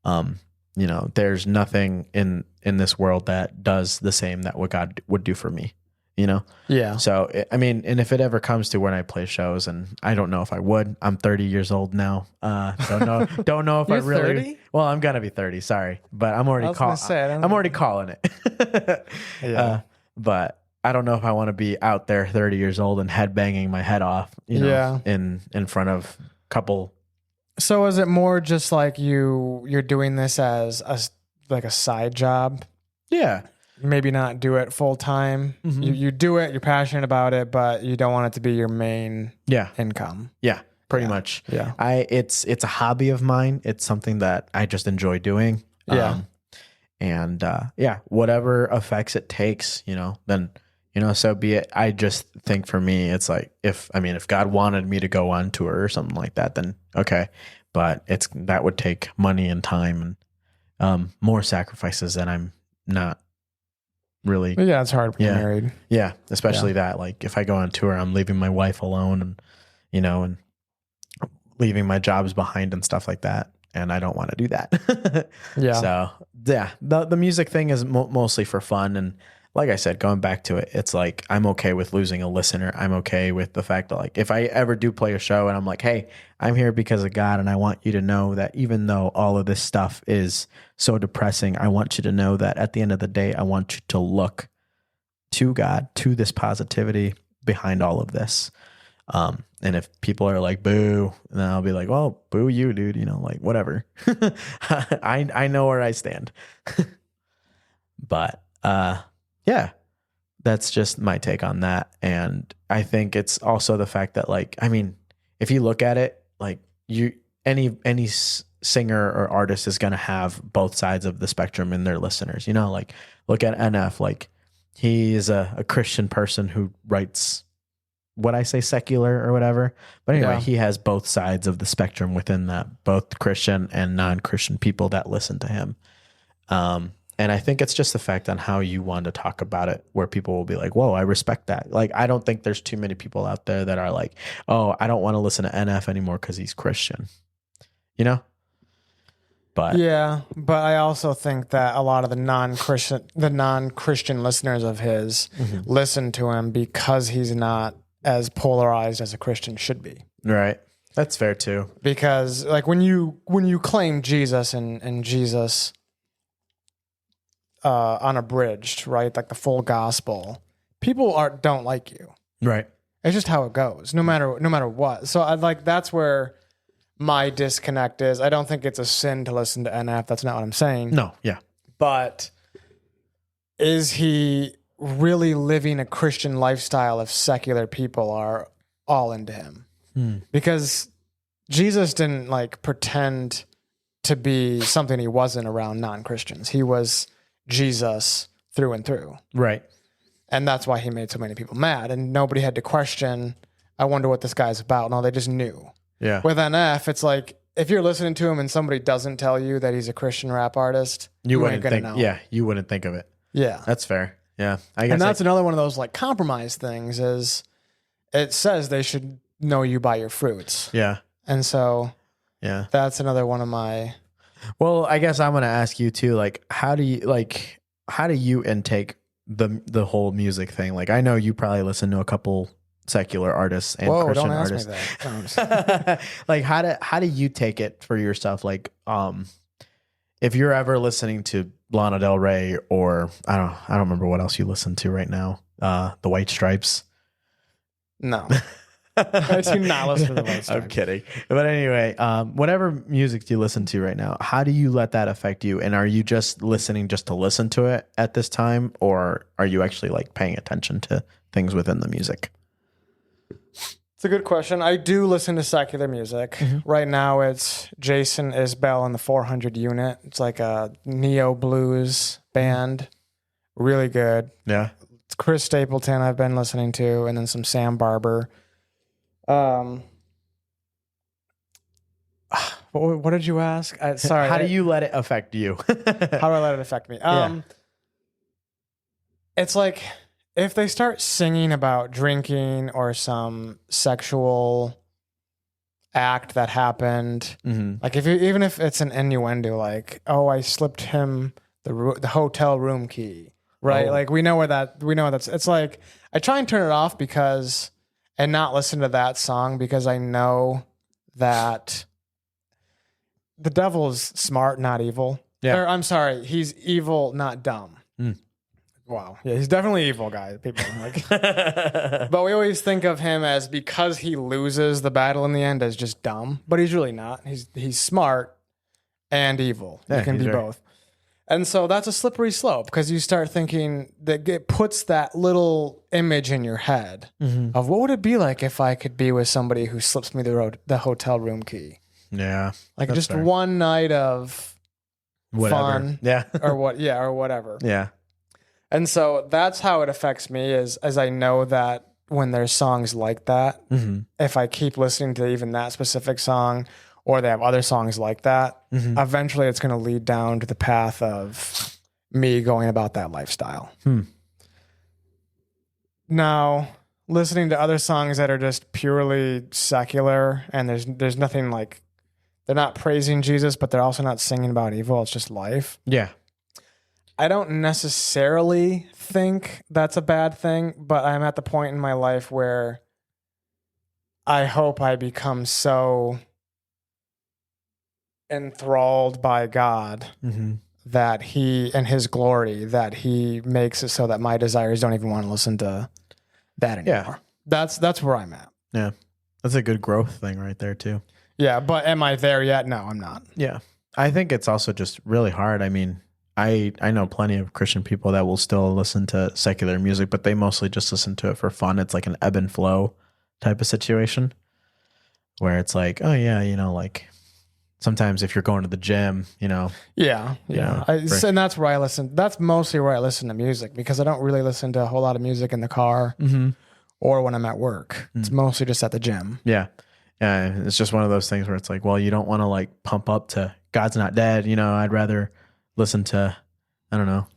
Speaker 1: You know, there's nothing in this world that does the same that what God would do for me, you know?
Speaker 2: Yeah.
Speaker 1: So, I mean, and if it ever comes to when I play shows, and I don't know if I would, I'm 30 years old now. Don't know if I really,
Speaker 2: 30?
Speaker 1: Well, I'm going to be 30, sorry, but I'm already calling it. But I don't know if I want to be out there 30 years old and headbanging my head off, you know, in front of a couple.
Speaker 2: So is it more just like you're doing this as a side job?
Speaker 1: Yeah.
Speaker 2: Maybe not do it full time. You do it, you're passionate about it, but you don't want it to be your main income.
Speaker 1: Yeah, pretty much.
Speaker 2: Yeah.
Speaker 1: It's a hobby of mine. It's something that I just enjoy doing.
Speaker 2: Yeah.
Speaker 1: And whatever effects it takes, you know, then, you know, so be it. I just think for me, it's like, if God wanted me to go on tour or something like that, then okay. But that would take money and time and more sacrifices that I'm not really.
Speaker 2: Yeah, it's hard when you're married.
Speaker 1: Yeah, especially that. Like if I go on tour, I'm leaving my wife alone, and you know, and leaving my jobs behind and stuff like that. And I don't want to do that.
Speaker 2: Yeah.
Speaker 1: So yeah, the music thing is mostly for fun. And like I said, going back to it, it's like, I'm okay with losing a listener. I'm okay with the fact that like, if I ever do play a show and I'm like, hey, I'm here because of God. And I want you to know that even though all of this stuff is so depressing, I want you to know that at the end of the day, I want you to look to God, to this positivity behind all of this. And if people are like, boo, then I'll be like, well, boo you, dude, you know, like whatever. I know where I stand. But, yeah, that's just my take on that. And I think it's also the fact that like, I mean, if you look at it, like any singer or artist is going to have both sides of the spectrum in their listeners, you know, like look at NF, like he is a Christian person who writes what I say secular or whatever. But anyway, he has both sides of the spectrum within that, both Christian and non-Christian people that listen to him. And I think it's just the fact on how you want to talk about it, where people will be like, whoa, I respect that. Like, I don't think there's too many people out there that are like, oh, I don't want to listen to NF anymore because he's Christian, you know? But
Speaker 2: yeah, but I also think that a lot of the non-Christian listeners of his listen to him because he's not as polarized as a Christian should be.
Speaker 1: Right. That's fair too.
Speaker 2: Because like when you claim Jesus and Jesus unabridged, right? Like the full gospel, people don't like you.
Speaker 1: Right.
Speaker 2: It's just how it goes, no matter what. So that's where my disconnect is. I don't think it's a sin to listen to NF. That's not what I'm saying.
Speaker 1: No, yeah.
Speaker 2: But is he really living a Christian lifestyle if secular people are all into him? Because Jesus didn't like pretend to be something he wasn't around non-Christians. He was Jesus through and through.
Speaker 1: Right.
Speaker 2: And that's why he made so many people mad. And nobody had to question, I wonder what this guy's about. No, they just knew.
Speaker 1: Yeah.
Speaker 2: With NF, it's like, if you're listening to him and somebody doesn't tell you that he's a Christian rap artist,
Speaker 1: You
Speaker 2: ain't
Speaker 1: wouldn't
Speaker 2: gonna
Speaker 1: think,
Speaker 2: know.
Speaker 1: yeah, you wouldn't think of it.
Speaker 2: Yeah.
Speaker 1: That's fair. Yeah. I guess
Speaker 2: And that's another one of those like compromise things is it says they should know you by your fruits.
Speaker 1: yeah.
Speaker 2: And so
Speaker 1: Yeah.
Speaker 2: that's another one of my...
Speaker 1: Well, I guess I'm going to ask you too, like, how do you intake the whole music thing? Like, I know you probably listen to a couple secular artists and Christian
Speaker 2: don't ask
Speaker 1: artists.
Speaker 2: me that.
Speaker 1: Like, how do you take it for yourself? Like, if you're ever listening to Lana Del Rey or I don't remember what else you listen to right now, the White Stripes.
Speaker 2: No. I do not listen to the White Stripes.
Speaker 1: I'm kidding. But anyway, whatever music you listen to right now, how do you let that affect you? And are you just listening just to listen to it at this time? Or are you actually like paying attention to things within the music?
Speaker 2: It's a good question. I do listen to secular music. Right now it's Jason Isbell and the 400 Unit. It's like a neo blues band. Really good.
Speaker 1: Yeah.
Speaker 2: It's Chris Stapleton I've been listening to, and then some Sam Barber. What did you ask? Sorry.
Speaker 1: How do you let it affect you?
Speaker 2: How do I let it affect me? It's like if they start singing about drinking or some sexual act that happened, like even if it's an innuendo, like, oh, I slipped him the hotel room key, right?
Speaker 1: Oh.
Speaker 2: Like we know that's. It's like I try and turn it off and not listen to that song because I know that the devil is smart, not evil.
Speaker 1: Yeah.
Speaker 2: Or, I'm sorry, he's evil, not dumb. Wow. Yeah, he's definitely evil, guy. People like, but we always think of him as because he loses the battle in the end as just dumb, but he's really not. He's smart and evil.
Speaker 1: Yeah,
Speaker 2: he can be both. And so that's a slippery slope because you start thinking that it puts that little image in your head of what would it be like if I could be with somebody who slips me the hotel room key.
Speaker 1: Yeah.
Speaker 2: Like just fair. One night of fun.
Speaker 1: Yeah.
Speaker 2: or whatever.
Speaker 1: Yeah.
Speaker 2: And so that's how it affects me is as I know that when there's songs like that, if I keep listening to even that specific song or they have other songs like that, eventually it's going to lead down to the path of me going about that lifestyle. Now, listening to other songs that are just purely secular, and there's nothing like, they're not praising Jesus, but they're also not singing about evil. It's just life.
Speaker 1: Yeah.
Speaker 2: I don't necessarily think that's a bad thing, but I'm at the point in my life where I hope I become so enthralled by God that he and his glory, that he makes it so that my desires don't even want to listen to that anymore. Yeah. That's where I'm at.
Speaker 1: Yeah. That's a good growth thing right there too.
Speaker 2: Yeah. But am I there yet? No, I'm not.
Speaker 1: Yeah. I think it's also just really hard. I mean, I know plenty of Christian people that will still listen to secular music, but they mostly just listen to it for fun. It's like an ebb and flow type of situation where it's like, oh yeah, you know, like sometimes if you're going to the gym, you know.
Speaker 2: Yeah. Yeah. And that's where I listen. That's mostly where I listen to music, because I don't really listen to a whole lot of music in the car or when I'm at work. It's mostly just at the gym.
Speaker 1: Yeah. Yeah. It's just one of those things where it's like, well, you don't want to like pump up to God's Not Dead. You know, I'd rather listen to, I don't know,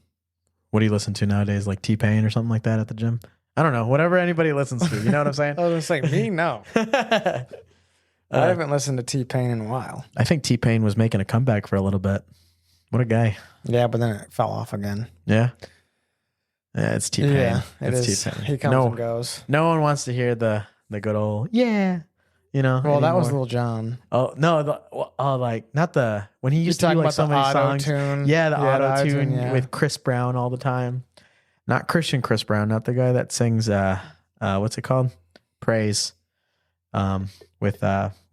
Speaker 1: what do you listen to nowadays? Like T-Pain or something like that at the gym? I don't know. Whatever anybody listens to. You know what I'm saying?
Speaker 2: I was like, me? No. I haven't listened to T-Pain in a while.
Speaker 1: I think T-Pain was making a comeback for a little bit. What a guy.
Speaker 2: Yeah, but then it fell off again.
Speaker 1: Yeah? Yeah, it's T-Pain.
Speaker 2: Yeah,
Speaker 1: it's T-Pain.
Speaker 2: He comes and goes.
Speaker 1: No one wants to hear the good old, yeah. You know,
Speaker 2: well, that was Lil Jon.
Speaker 1: Oh no, like not the when he used to do like so many songs.
Speaker 2: Tune.
Speaker 1: Yeah, the auto tune with Chris Brown all the time. Not Christian Chris Brown, not the guy that sings what's it called? Praise. With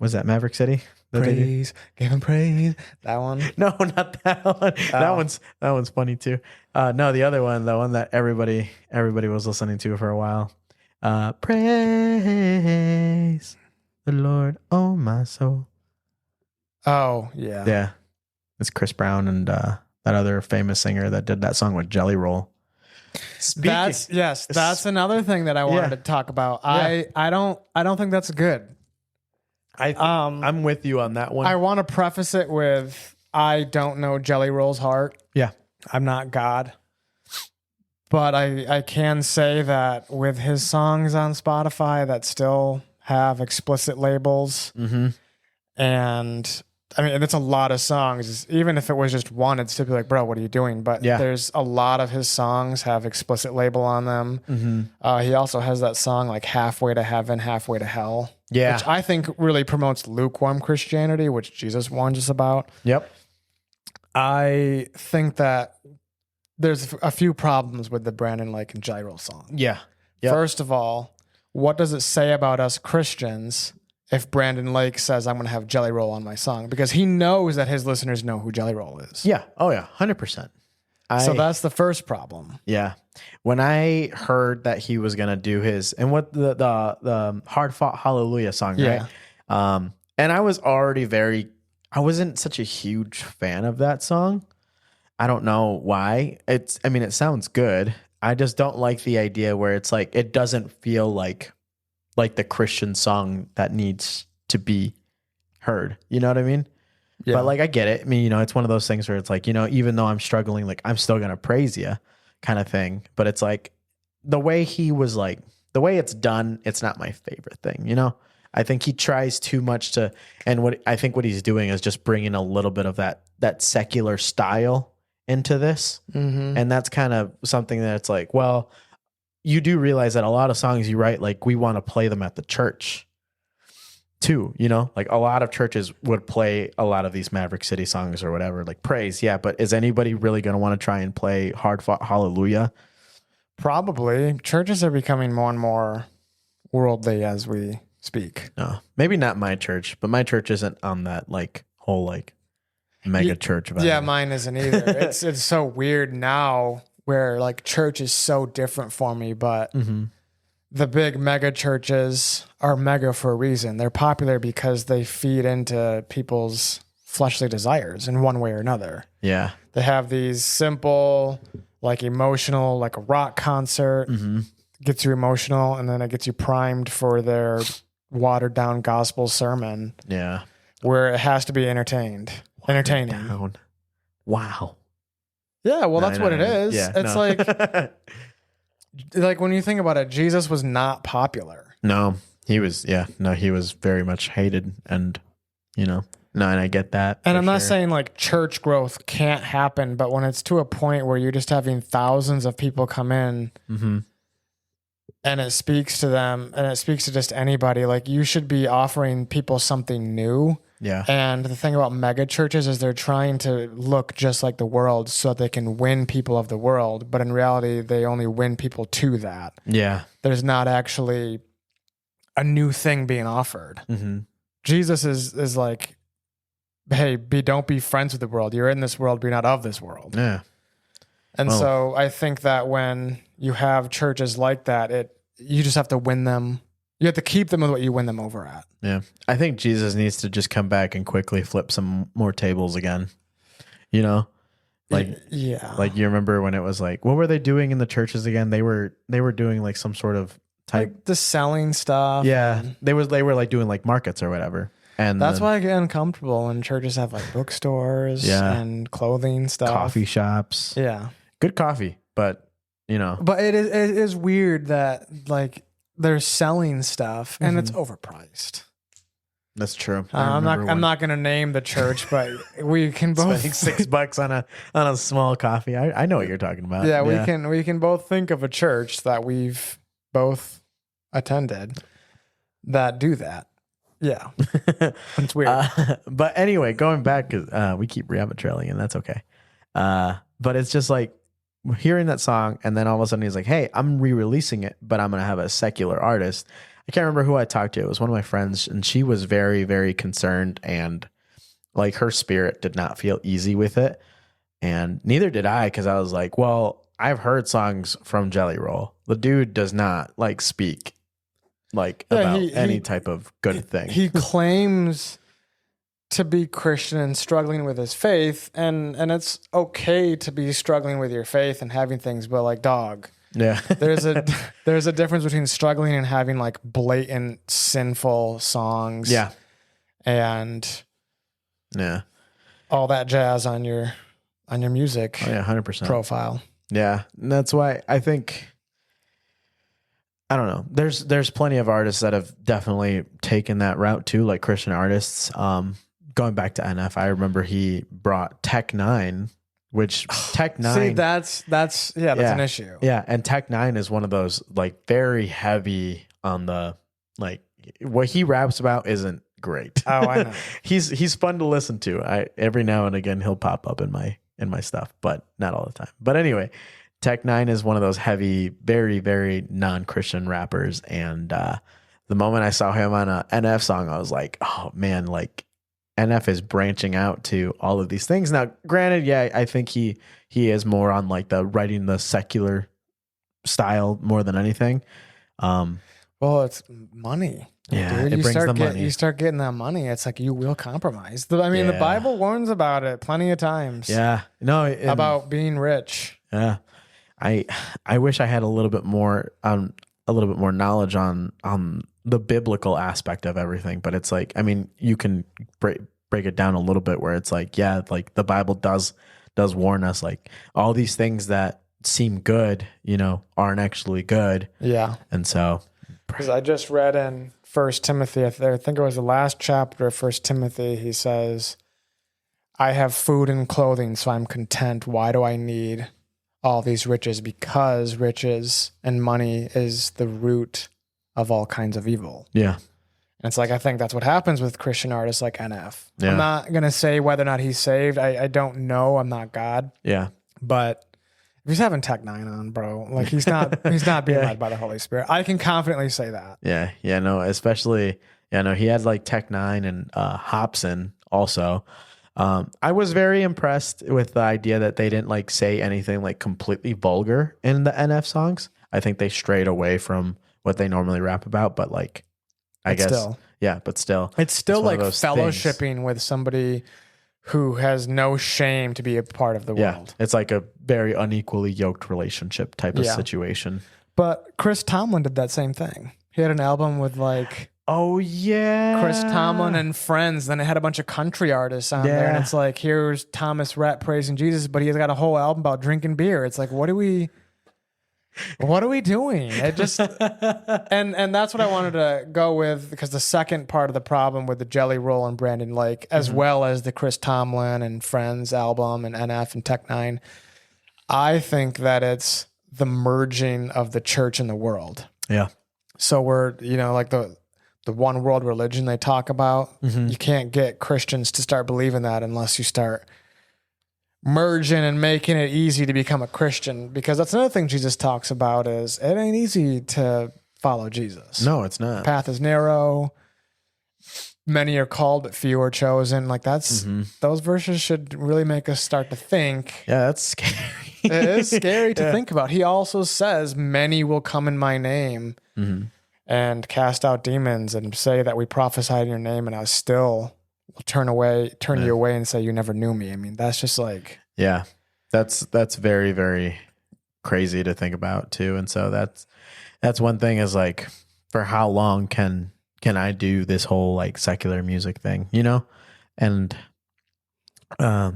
Speaker 1: was that Maverick City?
Speaker 2: Praise, give him praise. That one?
Speaker 1: No, not that one. Oh. That one's funny too. No, the other one, the one that everybody was listening to for a while. Praise the Lord, oh my soul.
Speaker 2: Oh, yeah.
Speaker 1: Yeah. It's Chris Brown and that other famous singer that did that song with Jelly Roll.
Speaker 2: That's another thing that I wanted to talk about. Yeah. I don't think that's good.
Speaker 1: I'm with you on that one.
Speaker 2: I want to preface it with, I don't know Jelly Roll's heart.
Speaker 1: Yeah.
Speaker 2: I'm not God. But I can say that with his songs on Spotify that still have explicit labels, and I mean, it's a lot of songs. Even if it was just one, it'd still be like, bro, what are you doing? But there's a lot of his songs have explicit label on them. He also has that song like Halfway to Heaven, Halfway to Hell. Yeah. Which I think really promotes lukewarm Christianity, which Jesus warns us about.
Speaker 1: Yep.
Speaker 2: I think that there's a few problems with the Brandon Lake and Jelly Roll song.
Speaker 1: Yeah.
Speaker 2: Yep. First of all, what does it say about us Christians if Brandon Lake says I'm going to have Jelly Roll on my song? Because he knows that his listeners know who Jelly Roll is.
Speaker 1: Yeah. Oh, yeah. 100%.
Speaker 2: So that's the first problem.
Speaker 1: Yeah. When I heard that he was going to do his, and what the Hard Fought Hallelujah song, right? And I was already I wasn't such a huge fan of that song. I don't know why. It sounds good. I just don't like the idea where it's like, it doesn't feel like the Christian song that needs to be heard. You know what I mean? Yeah. But like, I get it. I mean, you know, it's one of those things where it's like, you know, even though I'm struggling, like I'm still going to praise you kind of thing. But it's like the way he was like, the way it's done, it's not my favorite thing, you know? I think he tries too much to, and what he's doing is just bringing a little bit of that secular style into this. And that's kind of something that it's like, well, you do realize that a lot of songs you write, like we want to play them at the church too, you know, like a lot of churches would play a lot of these Maverick City songs or whatever, like praise. Yeah. But is anybody really going to want to try and play Hard Fought Hallelujah?
Speaker 2: Probably. Churches are becoming more and more worldly as we speak.
Speaker 1: No, maybe not my church, but my church isn't on that like whole like mega church vibe.
Speaker 2: Yeah, mine isn't either. It's so weird now where like church is so different for me, but the big mega churches are mega for a reason. They're popular because they feed into people's fleshly desires in one way or another. Yeah. They have these simple, like emotional, like a rock concert, gets you emotional, and then it gets you primed for their watered down gospel sermon. Yeah. Where it has to be entertaining.
Speaker 1: Wow.
Speaker 2: Yeah, well, that's what it is. Yeah, it's like like when you think about it, Jesus was not popular.
Speaker 1: No, he was. Yeah, no, he was very much hated, and no, and I get that.
Speaker 2: And I'm not saying like church growth can't happen, but when it's to a point where you're just having thousands of people come in, and it speaks to them, and it speaks to just anybody, like you should be offering people something new.
Speaker 1: Yeah.
Speaker 2: And the thing about mega churches is they're trying to look just like the world so that they can win people of the world. But in reality, they only win people to that.
Speaker 1: Yeah.
Speaker 2: There's not actually a new thing being offered. Jesus is like, hey, don't be friends with the world. You're in this world, but you're not of this world.
Speaker 1: Yeah.
Speaker 2: And so I think that when you have churches like that, you just have to win them. You have to keep them with what you win them over at.
Speaker 1: Yeah. I think Jesus needs to just come back and quickly flip some more tables again. Like,
Speaker 2: yeah.
Speaker 1: Like you remember when it was like, what were they doing in the churches again? They were doing like some sort of type,
Speaker 2: like the selling stuff.
Speaker 1: Yeah. They were like doing like markets or whatever. And
Speaker 2: that's why I get uncomfortable when churches have like bookstores and clothing stuff.
Speaker 1: Coffee shops.
Speaker 2: Yeah.
Speaker 1: Good coffee, but
Speaker 2: But it is weird that like they're selling stuff and it's overpriced.
Speaker 1: That's true.
Speaker 2: I'm not going to name the church, but we can both
Speaker 1: spending $6 on a small coffee. I know what you're talking about.
Speaker 2: Yeah, we can both think of a church that we've both attended that do that. Yeah. It's weird.
Speaker 1: But anyway, going back, cause we keep rabbit trailing and that's okay. But it's just like hearing that song and then all of a sudden he's like, hey, I'm re-releasing it, but I'm going to have a secular artist. I can't remember who I talked to. It was one of my friends and she was very, very concerned and like her spirit did not feel easy with it. And neither did I, because I was like, well, I've heard songs from Jelly Roll. The dude does not like speak like about any type of good thing.
Speaker 2: He claims to be Christian and struggling with his faith, and it's okay to be struggling with your faith and having things, but like dog.
Speaker 1: Yeah.
Speaker 2: there's a difference between struggling and having like blatant sinful songs.
Speaker 1: Yeah.
Speaker 2: And all that jazz on your music
Speaker 1: 100%
Speaker 2: profile.
Speaker 1: Yeah. And that's why I think I don't know. There's plenty of artists that have definitely taken that route too, like Christian artists. Going back to NF, I remember he brought Tech Nine, which Tech Nine.
Speaker 2: See, that's an issue.
Speaker 1: Yeah, and Tech Nine is one of those like very heavy on the like what he raps about isn't great.
Speaker 2: Oh, I know.
Speaker 1: He's fun to listen to. Every now and again he'll pop up in my stuff, but not all the time. But anyway, Tech Nine is one of those heavy, very, very non-Christian rappers, and the moment I saw him on a NF song, I was like, oh man, like. NF is branching out to all of these things. Now, granted, yeah, I think he is more on like the writing the secular style more than anything.
Speaker 2: Well, it's money.
Speaker 1: Yeah,
Speaker 2: dude.
Speaker 1: it brings the money.
Speaker 2: You start getting that money, it's like you will compromise. The Bible warns about it plenty of times.
Speaker 1: Yeah, no,
Speaker 2: about being rich.
Speaker 1: Yeah, I wish I had a little bit more knowledge on the biblical aspect of everything, but it's like, I mean, you can break it down a little bit where it's like, yeah, like the Bible does warn us, like all these things that seem good, aren't actually good.
Speaker 2: Yeah.
Speaker 1: And so,
Speaker 2: because I just read in 1 Timothy, I think it was the last chapter of 1 Timothy, he says, I have food and clothing, so I'm content. Why do I need all these riches? Because riches and money is the root of all kinds of evil.
Speaker 1: Yeah.
Speaker 2: And it's like, I think that's what happens with Christian artists like NF.
Speaker 1: Yeah.
Speaker 2: I'm not going to say whether or not he's saved. I don't know. I'm not God.
Speaker 1: Yeah.
Speaker 2: But if he's having Tech Nine on, bro, like he's not being led by the Holy Spirit. I can confidently say that.
Speaker 1: Yeah. Yeah. No, especially, he had like Tech Nine and Hobson also. I was very impressed with the idea that they didn't like say anything like completely vulgar in the NF songs. I think they strayed away from what they normally rap about, but like, I guess, but still,
Speaker 2: it's still like fellowshipping with somebody who has no shame to be a part of the world.
Speaker 1: It's like a very unequally yoked relationship type of situation.
Speaker 2: But Chris Tomlin did that same thing. He had an album with like,
Speaker 1: oh yeah,
Speaker 2: Chris Tomlin and friends. Then it had a bunch of country artists on there, and it's like, here's Thomas Rhett praising Jesus, but he's got a whole album about drinking beer. It's like, what do we? What are we doing? It just and that's what I wanted to go with, because the second part of the problem with the Jelly Roll and Brandon Lake, as well as the Chris Tomlin and Friends album and NF and Tech Nine, I think that it's the merging of the church and the world.
Speaker 1: Yeah.
Speaker 2: So we're, like the one world religion they talk about. You can't get Christians to start believing that unless you start merging and making it easy to become a Christian, because that's another thing Jesus talks about is it ain't easy to follow Jesus.
Speaker 1: No, it's not.
Speaker 2: Path is narrow. Many are called, but few are chosen. Like those verses should really make us start to think.
Speaker 1: Yeah, that's scary.
Speaker 2: It is scary to think about. He also says, many will come in my name and cast out demons and say that we prophesied in your name, and I still will turn you away and say you never knew me. I mean, that's just like,
Speaker 1: yeah, that's very, very crazy to think about too. And so that's one thing is like, for how long can I do this whole like secular music thing, And I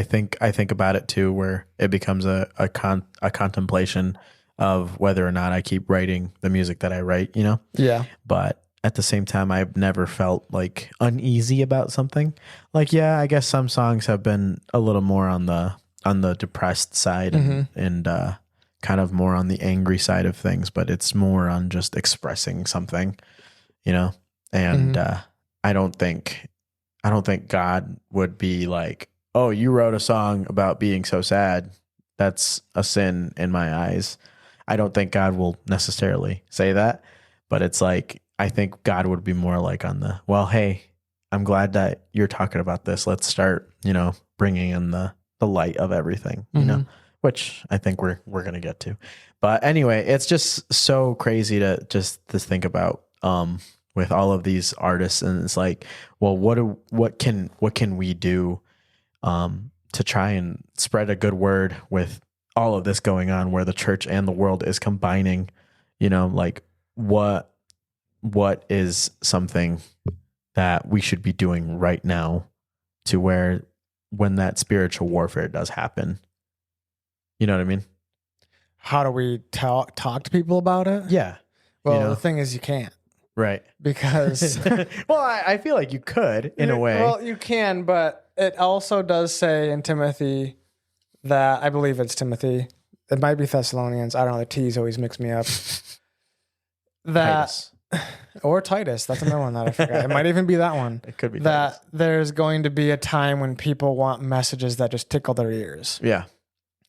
Speaker 1: think about it too, where it becomes a contemplation of whether or not I keep writing the music that I write,
Speaker 2: Yeah.
Speaker 1: But at the same time, I've never felt like uneasy about something. Like, yeah, I guess some songs have been a little more on the depressed side and kind of more on the angry side of things, but it's more on just expressing something, and I don't think God would be like, oh, you wrote a song about being so sad. That's a sin in my eyes. I don't think God will necessarily say that, but it's like, I think God would be more like on the, well, hey, I'm glad that you're talking about this. Let's start, bringing in the light of everything, which I think we're going to get to. But anyway, it's just so crazy to think about with all of these artists. And it's like, well, what can we do to try and spread a good word with all of this going on, where the church and the world is combining, like what is something that we should be doing right now to where when that spiritual warfare does happen, you know what I mean?
Speaker 2: How do we talk to people about it?
Speaker 1: Yeah.
Speaker 2: Well, the thing is you can't.
Speaker 1: Right.
Speaker 2: Because
Speaker 1: well, I feel like you could in a way.
Speaker 2: Well, you can, but it also does say in Timothy that, I believe it's Timothy, it might be Thessalonians, I don't know, the T's always mix me up. That Titus. Or Titus, that's another one that I forgot. It might even be that one.
Speaker 1: It could be
Speaker 2: that
Speaker 1: Titus.
Speaker 2: There's going to be a time when people want messages that just tickle their ears.
Speaker 1: Yeah.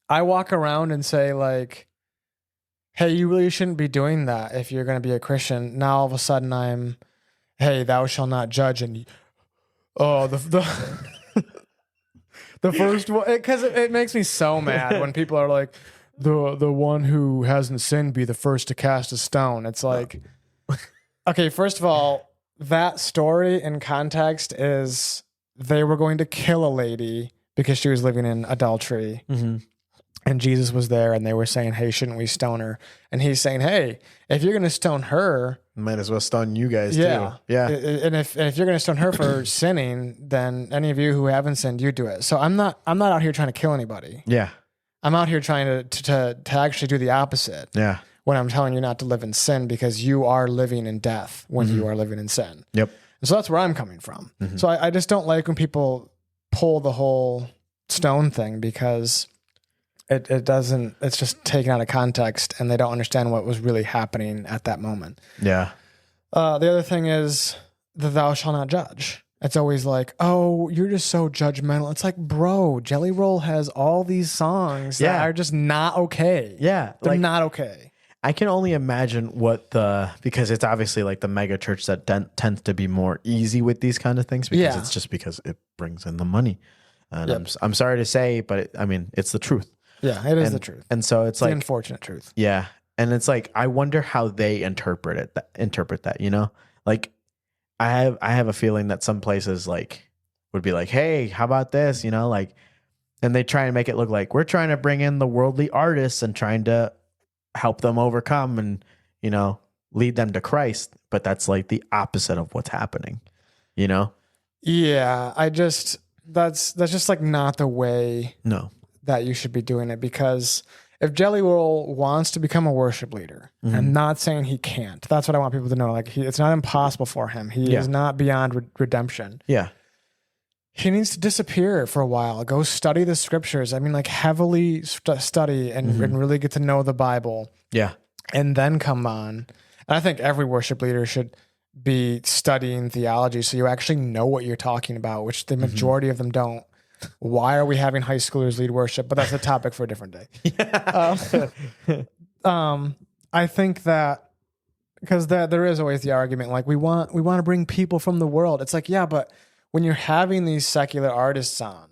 Speaker 2: I walk around and say like, hey, you really shouldn't be doing that if you're going to be a Christian. Now all of a sudden I'm, hey, thou shalt not judge. And the first one, because it makes me so mad when people are like, the one who hasn't sinned be the first to cast a stone. It's like, okay, first of all, that story in context is they were going to kill a lady because she was living in adultery. And Jesus was there and they were saying, hey, shouldn't we stone her? And he's saying, hey, if you're going to stone her,
Speaker 1: might as well stone you guys too. Yeah.
Speaker 2: And if you're going to stone her for sinning, then any of you who haven't sinned, you do it. So I'm not out here trying to kill anybody.
Speaker 1: Yeah.
Speaker 2: I'm out here trying to actually do the opposite.
Speaker 1: Yeah.
Speaker 2: When I'm telling you not to live in sin, because you are living in death when you are living in sin.
Speaker 1: Yep.
Speaker 2: And so that's where I'm coming from. So I just don't like when people pull the whole stone thing, because it's just taken out of context and they don't understand what was really happening at that moment.
Speaker 1: Yeah.
Speaker 2: The other thing is the thou shalt not judge. It's always like, oh, you're just so judgmental. It's like, bro, Jelly Roll has all these songs that are just not okay.
Speaker 1: Yeah.
Speaker 2: They're not okay.
Speaker 1: I can only imagine because it's obviously like the mega church that tends to be more easy with these kind of things, because it's just because it brings in the money. And I'm sorry to say, but it's the truth.
Speaker 2: Yeah, it is the truth.
Speaker 1: And so it's like
Speaker 2: the unfortunate truth.
Speaker 1: Yeah. And it's like, I wonder how they interpret that, like I have a feeling that some places like would be like, hey, how about this? Like, and they try and make it look like we're trying to bring in the worldly artists and trying to help them overcome and, lead them to Christ. But that's like the opposite of what's happening, Yeah.
Speaker 2: That's just like not the way
Speaker 1: that
Speaker 2: you should be doing it, because if Jelly Roll wants to become a worship leader, I'm not saying he can't. That's what I want people to know. Like it's not impossible for him. He is not beyond redemption.
Speaker 1: Yeah.
Speaker 2: He needs to disappear for a while. Go study the scriptures. I mean, like heavily study and really get to know the Bible.
Speaker 1: Yeah.
Speaker 2: And then come on. And I think every worship leader should be studying theology so you actually know what you're talking about, which the majority of them don't. Why are we having high schoolers lead worship? But that's a topic for a different day. I think that because there is always the argument like we want to bring people from the world. It's like, yeah, but when you're having these secular artists on,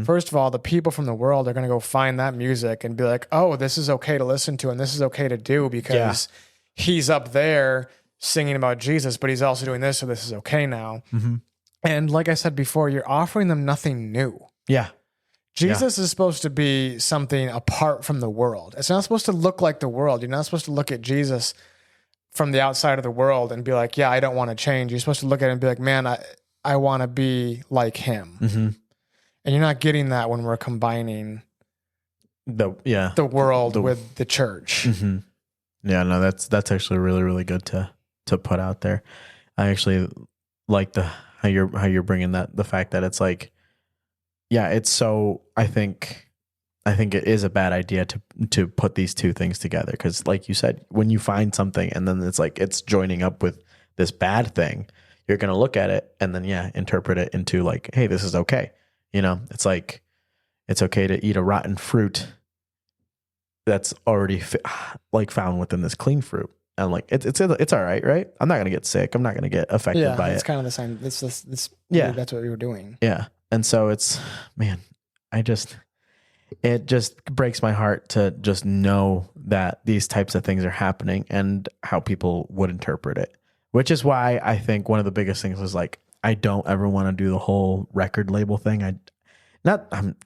Speaker 2: first of all, the people from the world are going to go find that music and be like, oh, this is okay to listen to and this is okay to do because he's up there singing about Jesus, but he's also doing this, so this is okay now. And like I said before, you're offering them nothing new.
Speaker 1: Yeah.
Speaker 2: Jesus is supposed to be something apart from the world. It's not supposed to look like the world. You're not supposed to look at Jesus from the outside of the world and be like, yeah, I don't want to change. You're supposed to look at it and be like, man, I want to be like him. And you're not getting that when we're combining the world with the church.
Speaker 1: Yeah, no, that's actually really, really good to put out there. I actually like how you're bringing the fact that it's like, yeah, it's so, I think it is a bad idea to put these two things together. Cause like you said, when you find something and then it's like, it's joining up with this bad thing, you're going to look at it and then, interpret it into like, hey, this is okay. You know, it's like, it's okay to eat a rotten fruit that's already found within this clean fruit. And like, it's all right? I'm not going to get sick. I'm not going to get affected by it.
Speaker 2: It's kind of the same. It's that's what we were doing.
Speaker 1: Yeah. And so it's, man, it just breaks my heart to just know that these types of things are happening and how people would interpret it, which is why I think one of the biggest things was like, I don't ever want to do the whole record label thing. I'm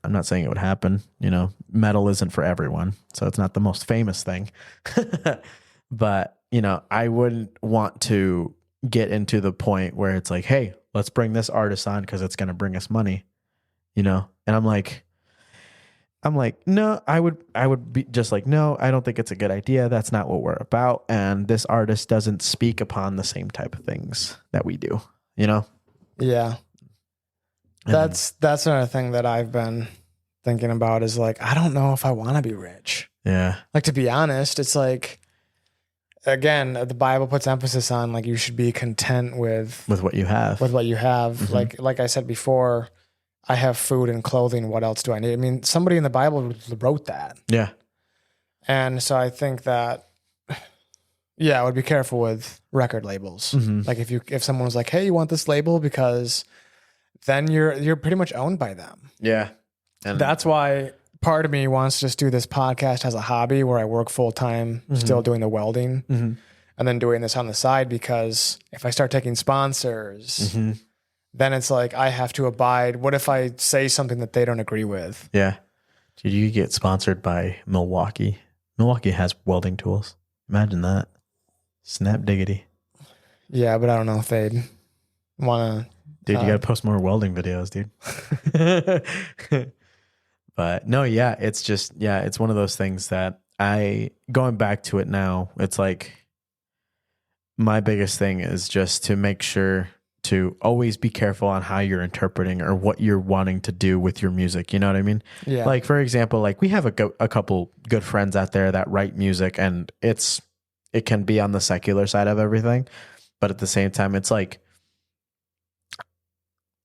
Speaker 1: not saying it would happen, you know, metal isn't for everyone. So it's not the most famous thing, but you know, I wouldn't want to get into the point where it's like, hey, let's bring this artist on because it's going to bring us money, you know? And I'm like, no, I would be just like, no, I don't think it's a good idea. That's not what we're about. And this artist doesn't speak upon the same type of things that we do, you know?
Speaker 2: Yeah. That's another thing that I've been thinking about is like, I don't know if I want to be rich.
Speaker 1: Yeah.
Speaker 2: Like, to be honest, it's like, again, the Bible puts emphasis on like you should be content with
Speaker 1: what you have.
Speaker 2: Like I said before, I have food and clothing. What else do I need? I mean, somebody in the Bible wrote that.
Speaker 1: Yeah.
Speaker 2: And so I think that, I would be careful with record labels. Like if someone was like, hey, you want this label? Because then you're pretty much owned by them.
Speaker 1: Yeah.
Speaker 2: And that's why part of me wants to just do this podcast as a hobby where I work full time, still doing the welding and then doing this on the side, because if I start taking sponsors, then it's like I have to abide. What if I say something that they don't agree with?
Speaker 1: Yeah. Did you get sponsored by Milwaukee? Milwaukee has welding tools. Imagine that. Snap diggity.
Speaker 2: Yeah, but I don't know if they'd want to.
Speaker 1: Dude, you got to post more welding videos, dude. But no, yeah, it's just, it's one of those things that going back to it now, it's like my biggest thing is just to make sure to always be careful on how you're interpreting or what you're wanting to do with your music. You know what I mean?
Speaker 2: Yeah.
Speaker 1: Like, for example, like we have a couple good friends out there that write music, and it can be on the secular side of everything. But at the same time, it's like,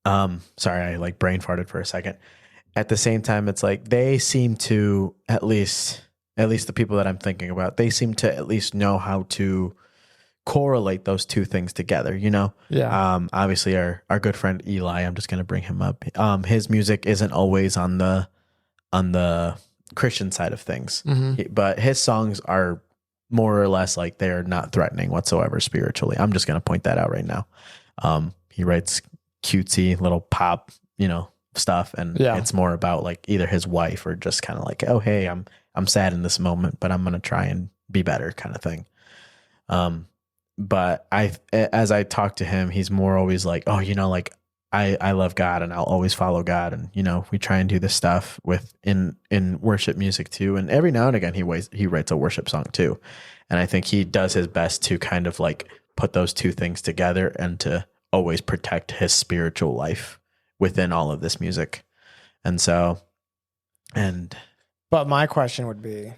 Speaker 1: sorry, I like brain farted for a second. At the same time, it's like they seem to, at least the people that I'm thinking about, they seem to at least know how to correlate those two things together, you know?
Speaker 2: Yeah.
Speaker 1: Obviously our good friend Eli, I'm just going to bring him up. His music isn't always on the Christian side of things, but his songs are more or less like they're not threatening whatsoever spiritually. I'm just going to point that out right now. He writes cutesy little pop, you know, stuff, and it's more about like either his wife or just kind of like, oh, hey, I'm sad in this moment, but I'm going to try and be better kind of thing. But as I talk to him, he's more always like, oh, you know, like I love God and I'll always follow God. And, you know, we try and do this stuff with in worship music too. And every now and again, he writes a worship song too. And I think he does his best to kind of like put those two things together and to always protect his spiritual life within all of this music. And so,
Speaker 2: but my question would be,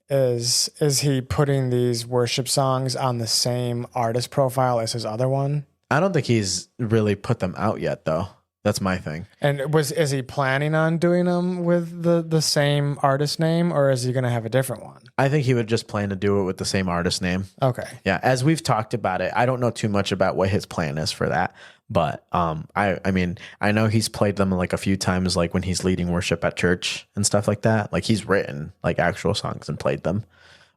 Speaker 2: is he putting these worship songs on the same artist profile as his other one?
Speaker 1: I don't think he's really put them out yet, though. That's my thing.
Speaker 2: And is he planning on doing them with the same artist name, or is he going to have a different one?
Speaker 1: I think he would just plan to do it with the same artist name.
Speaker 2: Okay.
Speaker 1: Yeah, as we've talked about it, I don't know too much about what his plan is for that, but I mean, I know he's played them like a few times, like when he's leading worship at church and stuff like that. Like he's written like actual songs and played them,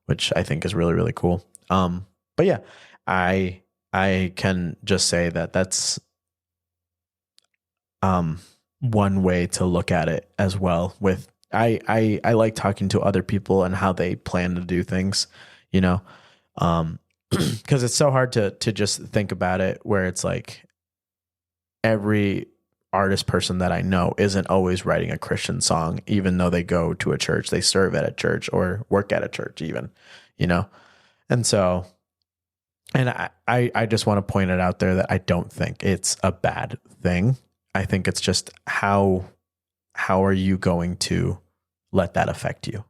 Speaker 1: which I think is really, really cool. But yeah, I can just say that that's one way to look at it as well. With I like talking to other people and how they plan to do things, you know, because it's so hard to just think about it where it's like every artist person that I know isn't always writing a Christian song, even though they go to a church, they serve at a church or work at a church even, you know? And so, and I just want to point it out there that I don't think it's a bad thing. I think it's just how are you going to let that affect you?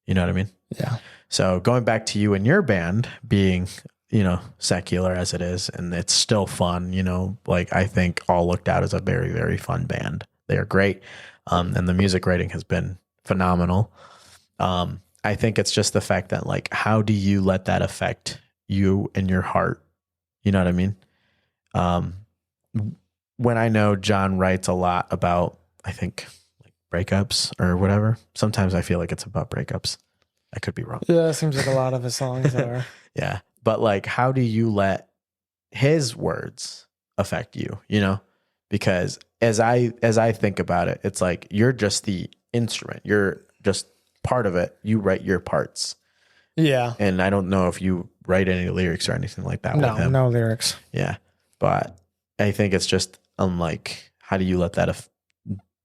Speaker 1: You know what I mean?
Speaker 2: Yeah.
Speaker 1: So going back to you and your band being, you know, secular as it is, and it's still fun, you know, like I think All Looked Out is a very, very fun band. They are great. And the music writing has been phenomenal. I think it's just the fact that like, how do you let that affect you and your heart? You know what I mean? When I know John writes a lot about, I think like breakups or whatever, sometimes I feel like it's about breakups. I could be wrong.
Speaker 2: Yeah, it seems like a lot of his songs are.
Speaker 1: Yeah. But like, how do you let his words affect you, you know? Because as I think about it, it's like, you're just the instrument. You're just part of it. You write your parts.
Speaker 2: Yeah.
Speaker 1: And I don't know if you write any lyrics or anything like that
Speaker 2: No,
Speaker 1: with him.
Speaker 2: no lyrics.
Speaker 1: Yeah. But I think it's just, I'm like, how do you let that,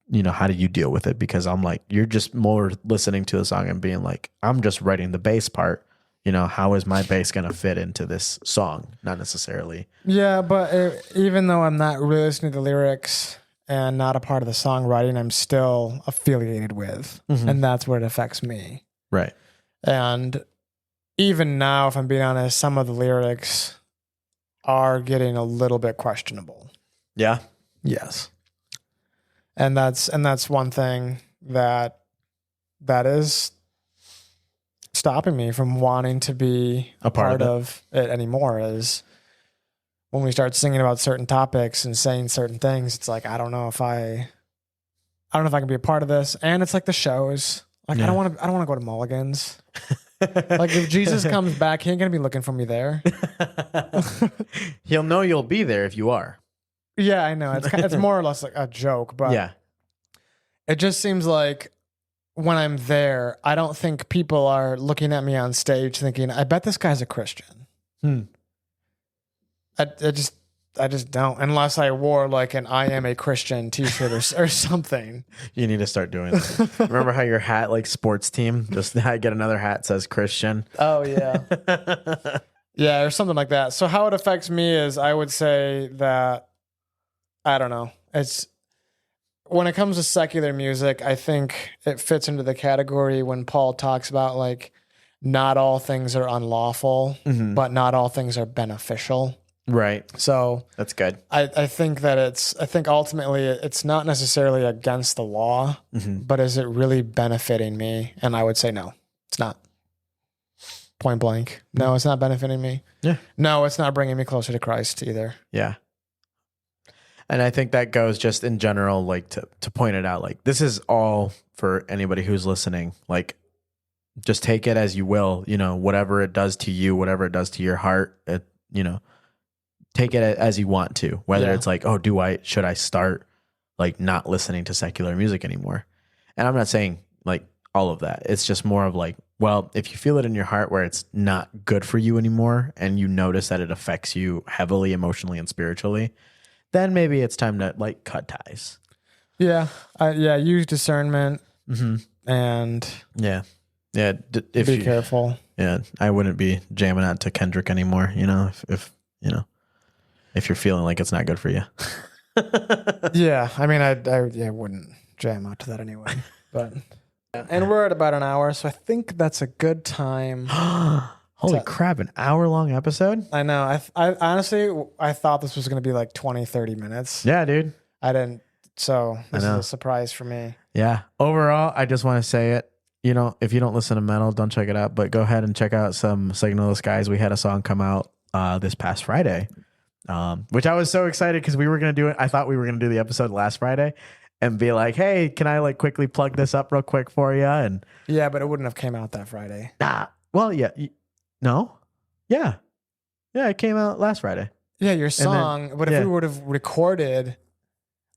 Speaker 1: you know, how do you deal with it? Because I'm like, you're just more listening to the song and being like, I'm just writing the bass part. You know, how is my bass going to fit into this song? Not necessarily.
Speaker 2: Yeah, but even though I'm not really listening to the lyrics and not a part of the songwriting, I'm still affiliated with.
Speaker 1: Mm-hmm.
Speaker 2: And that's where it affects me.
Speaker 1: Right.
Speaker 2: And even now, if I'm being honest, some of the lyrics are getting a little bit questionable.
Speaker 1: Yeah.
Speaker 2: Yes. And that's one thing that is stopping me from wanting to be a part of it anymore, is when we start singing about certain topics and saying certain things, it's like, I don't know if I can be a part of this. And it's like the shows. Like, yeah. I don't want to go to Mulligan's. Like, if Jesus comes back, he ain't going to be looking for me there.
Speaker 1: He'll know you'll be there if you are.
Speaker 2: Yeah, I know. It's more or less like a joke, but
Speaker 1: yeah,
Speaker 2: it just seems like when I'm there, I don't think people are looking at me on stage thinking, I bet this guy's a Christian. I just don't, unless I wore like an I am a Christian t-shirt or something.
Speaker 1: You need to start doing that. Remember how your hat, like sports team, just get another hat that says Christian?
Speaker 2: Oh, yeah. Yeah, or something like that. So how it affects me is, I would say that, I don't know. It's when it comes to secular music, I think it fits into the category when Paul talks about like, not all things are unlawful, but not all things are beneficial.
Speaker 1: Right.
Speaker 2: So
Speaker 1: that's good.
Speaker 2: I think that I think ultimately it's not necessarily against the law, but is it really benefiting me? And I would say no, it's not. Point blank. No, it's not benefiting me.
Speaker 1: Yeah.
Speaker 2: No, it's not bringing me closer to Christ either.
Speaker 1: Yeah. And I think that goes just in general, like to point it out, like this is all for anybody who's listening. Like, just take it as you will, you know, whatever it does to you, whatever it does to your heart, you know, take it as you want to, whether it's like, oh, should I start like not listening to secular music anymore? And I'm not saying like all of that. It's just more of like, well, if you feel it in your heart where it's not good for you anymore and you notice that it affects you heavily emotionally and spiritually, then maybe it's time to like cut ties.
Speaker 2: Yeah. Use discernment and
Speaker 1: Yeah. If
Speaker 2: be careful.
Speaker 1: Yeah. I wouldn't be jamming out to Kendrick anymore, if you're feeling like it's not good for you.
Speaker 2: Yeah. I mean, I wouldn't jam out to that anyway, but, and we're at about an hour. So I think that's a good time.
Speaker 1: Holy crap. An hour-long episode.
Speaker 2: I know. I honestly, I thought this was going to be like 20, 30 minutes.
Speaker 1: Yeah, dude.
Speaker 2: I didn't. So this is a surprise for me.
Speaker 1: Yeah. Overall, I just want to say it. If you don't listen to metal, don't check it out. But go ahead and check out some Signal of the Skies. We had a song come out this past Friday, which I was so excited because we were going to do it. I thought we were going to do the episode last Friday and be like, hey, can I like quickly plug this up real quick for you? And
Speaker 2: yeah, but it wouldn't have came out that Friday.
Speaker 1: Well, yeah. No? Yeah. Yeah, it came out last Friday.
Speaker 2: Yeah, your song. But if we would have recorded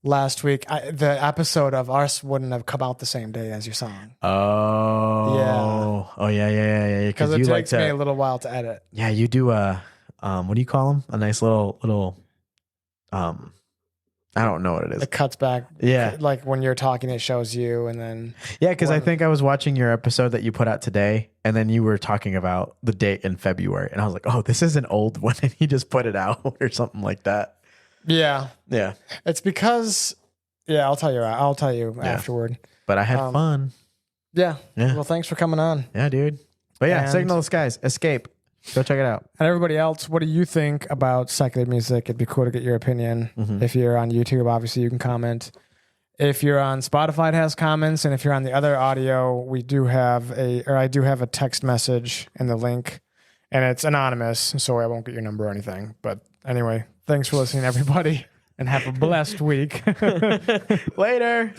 Speaker 2: last week, the episode of ours wouldn't have come out the same day as your song.
Speaker 1: Oh. Yeah. Oh, yeah.
Speaker 2: Because it takes me a little while to edit.
Speaker 1: Yeah, you do what do you call them? A nice little I don't know what it is.
Speaker 2: It cuts back.
Speaker 1: Yeah.
Speaker 2: Like when you're talking, it shows you and then.
Speaker 1: Yeah, because I think I was watching your episode that you put out today, and then you were talking about the date in February. And I was like, oh, this is an old one, and he just put it out or something like that.
Speaker 2: Yeah.
Speaker 1: Yeah.
Speaker 2: It's because, I'll tell you afterward.
Speaker 1: But I had fun.
Speaker 2: Yeah. Well, thanks for coming on.
Speaker 1: Yeah, dude. But yeah, Signal of the Skies, Escape. Go check it out.
Speaker 2: And everybody else, what do you think about secular music? It'd be cool to get your opinion. If you're on YouTube, obviously you can comment. If you're on Spotify, it has comments. And if you're on the other audio, I do have a text message in the link. And it's anonymous, so I won't get your number or anything. But anyway, thanks for listening, everybody. And have a blessed week.
Speaker 1: Later.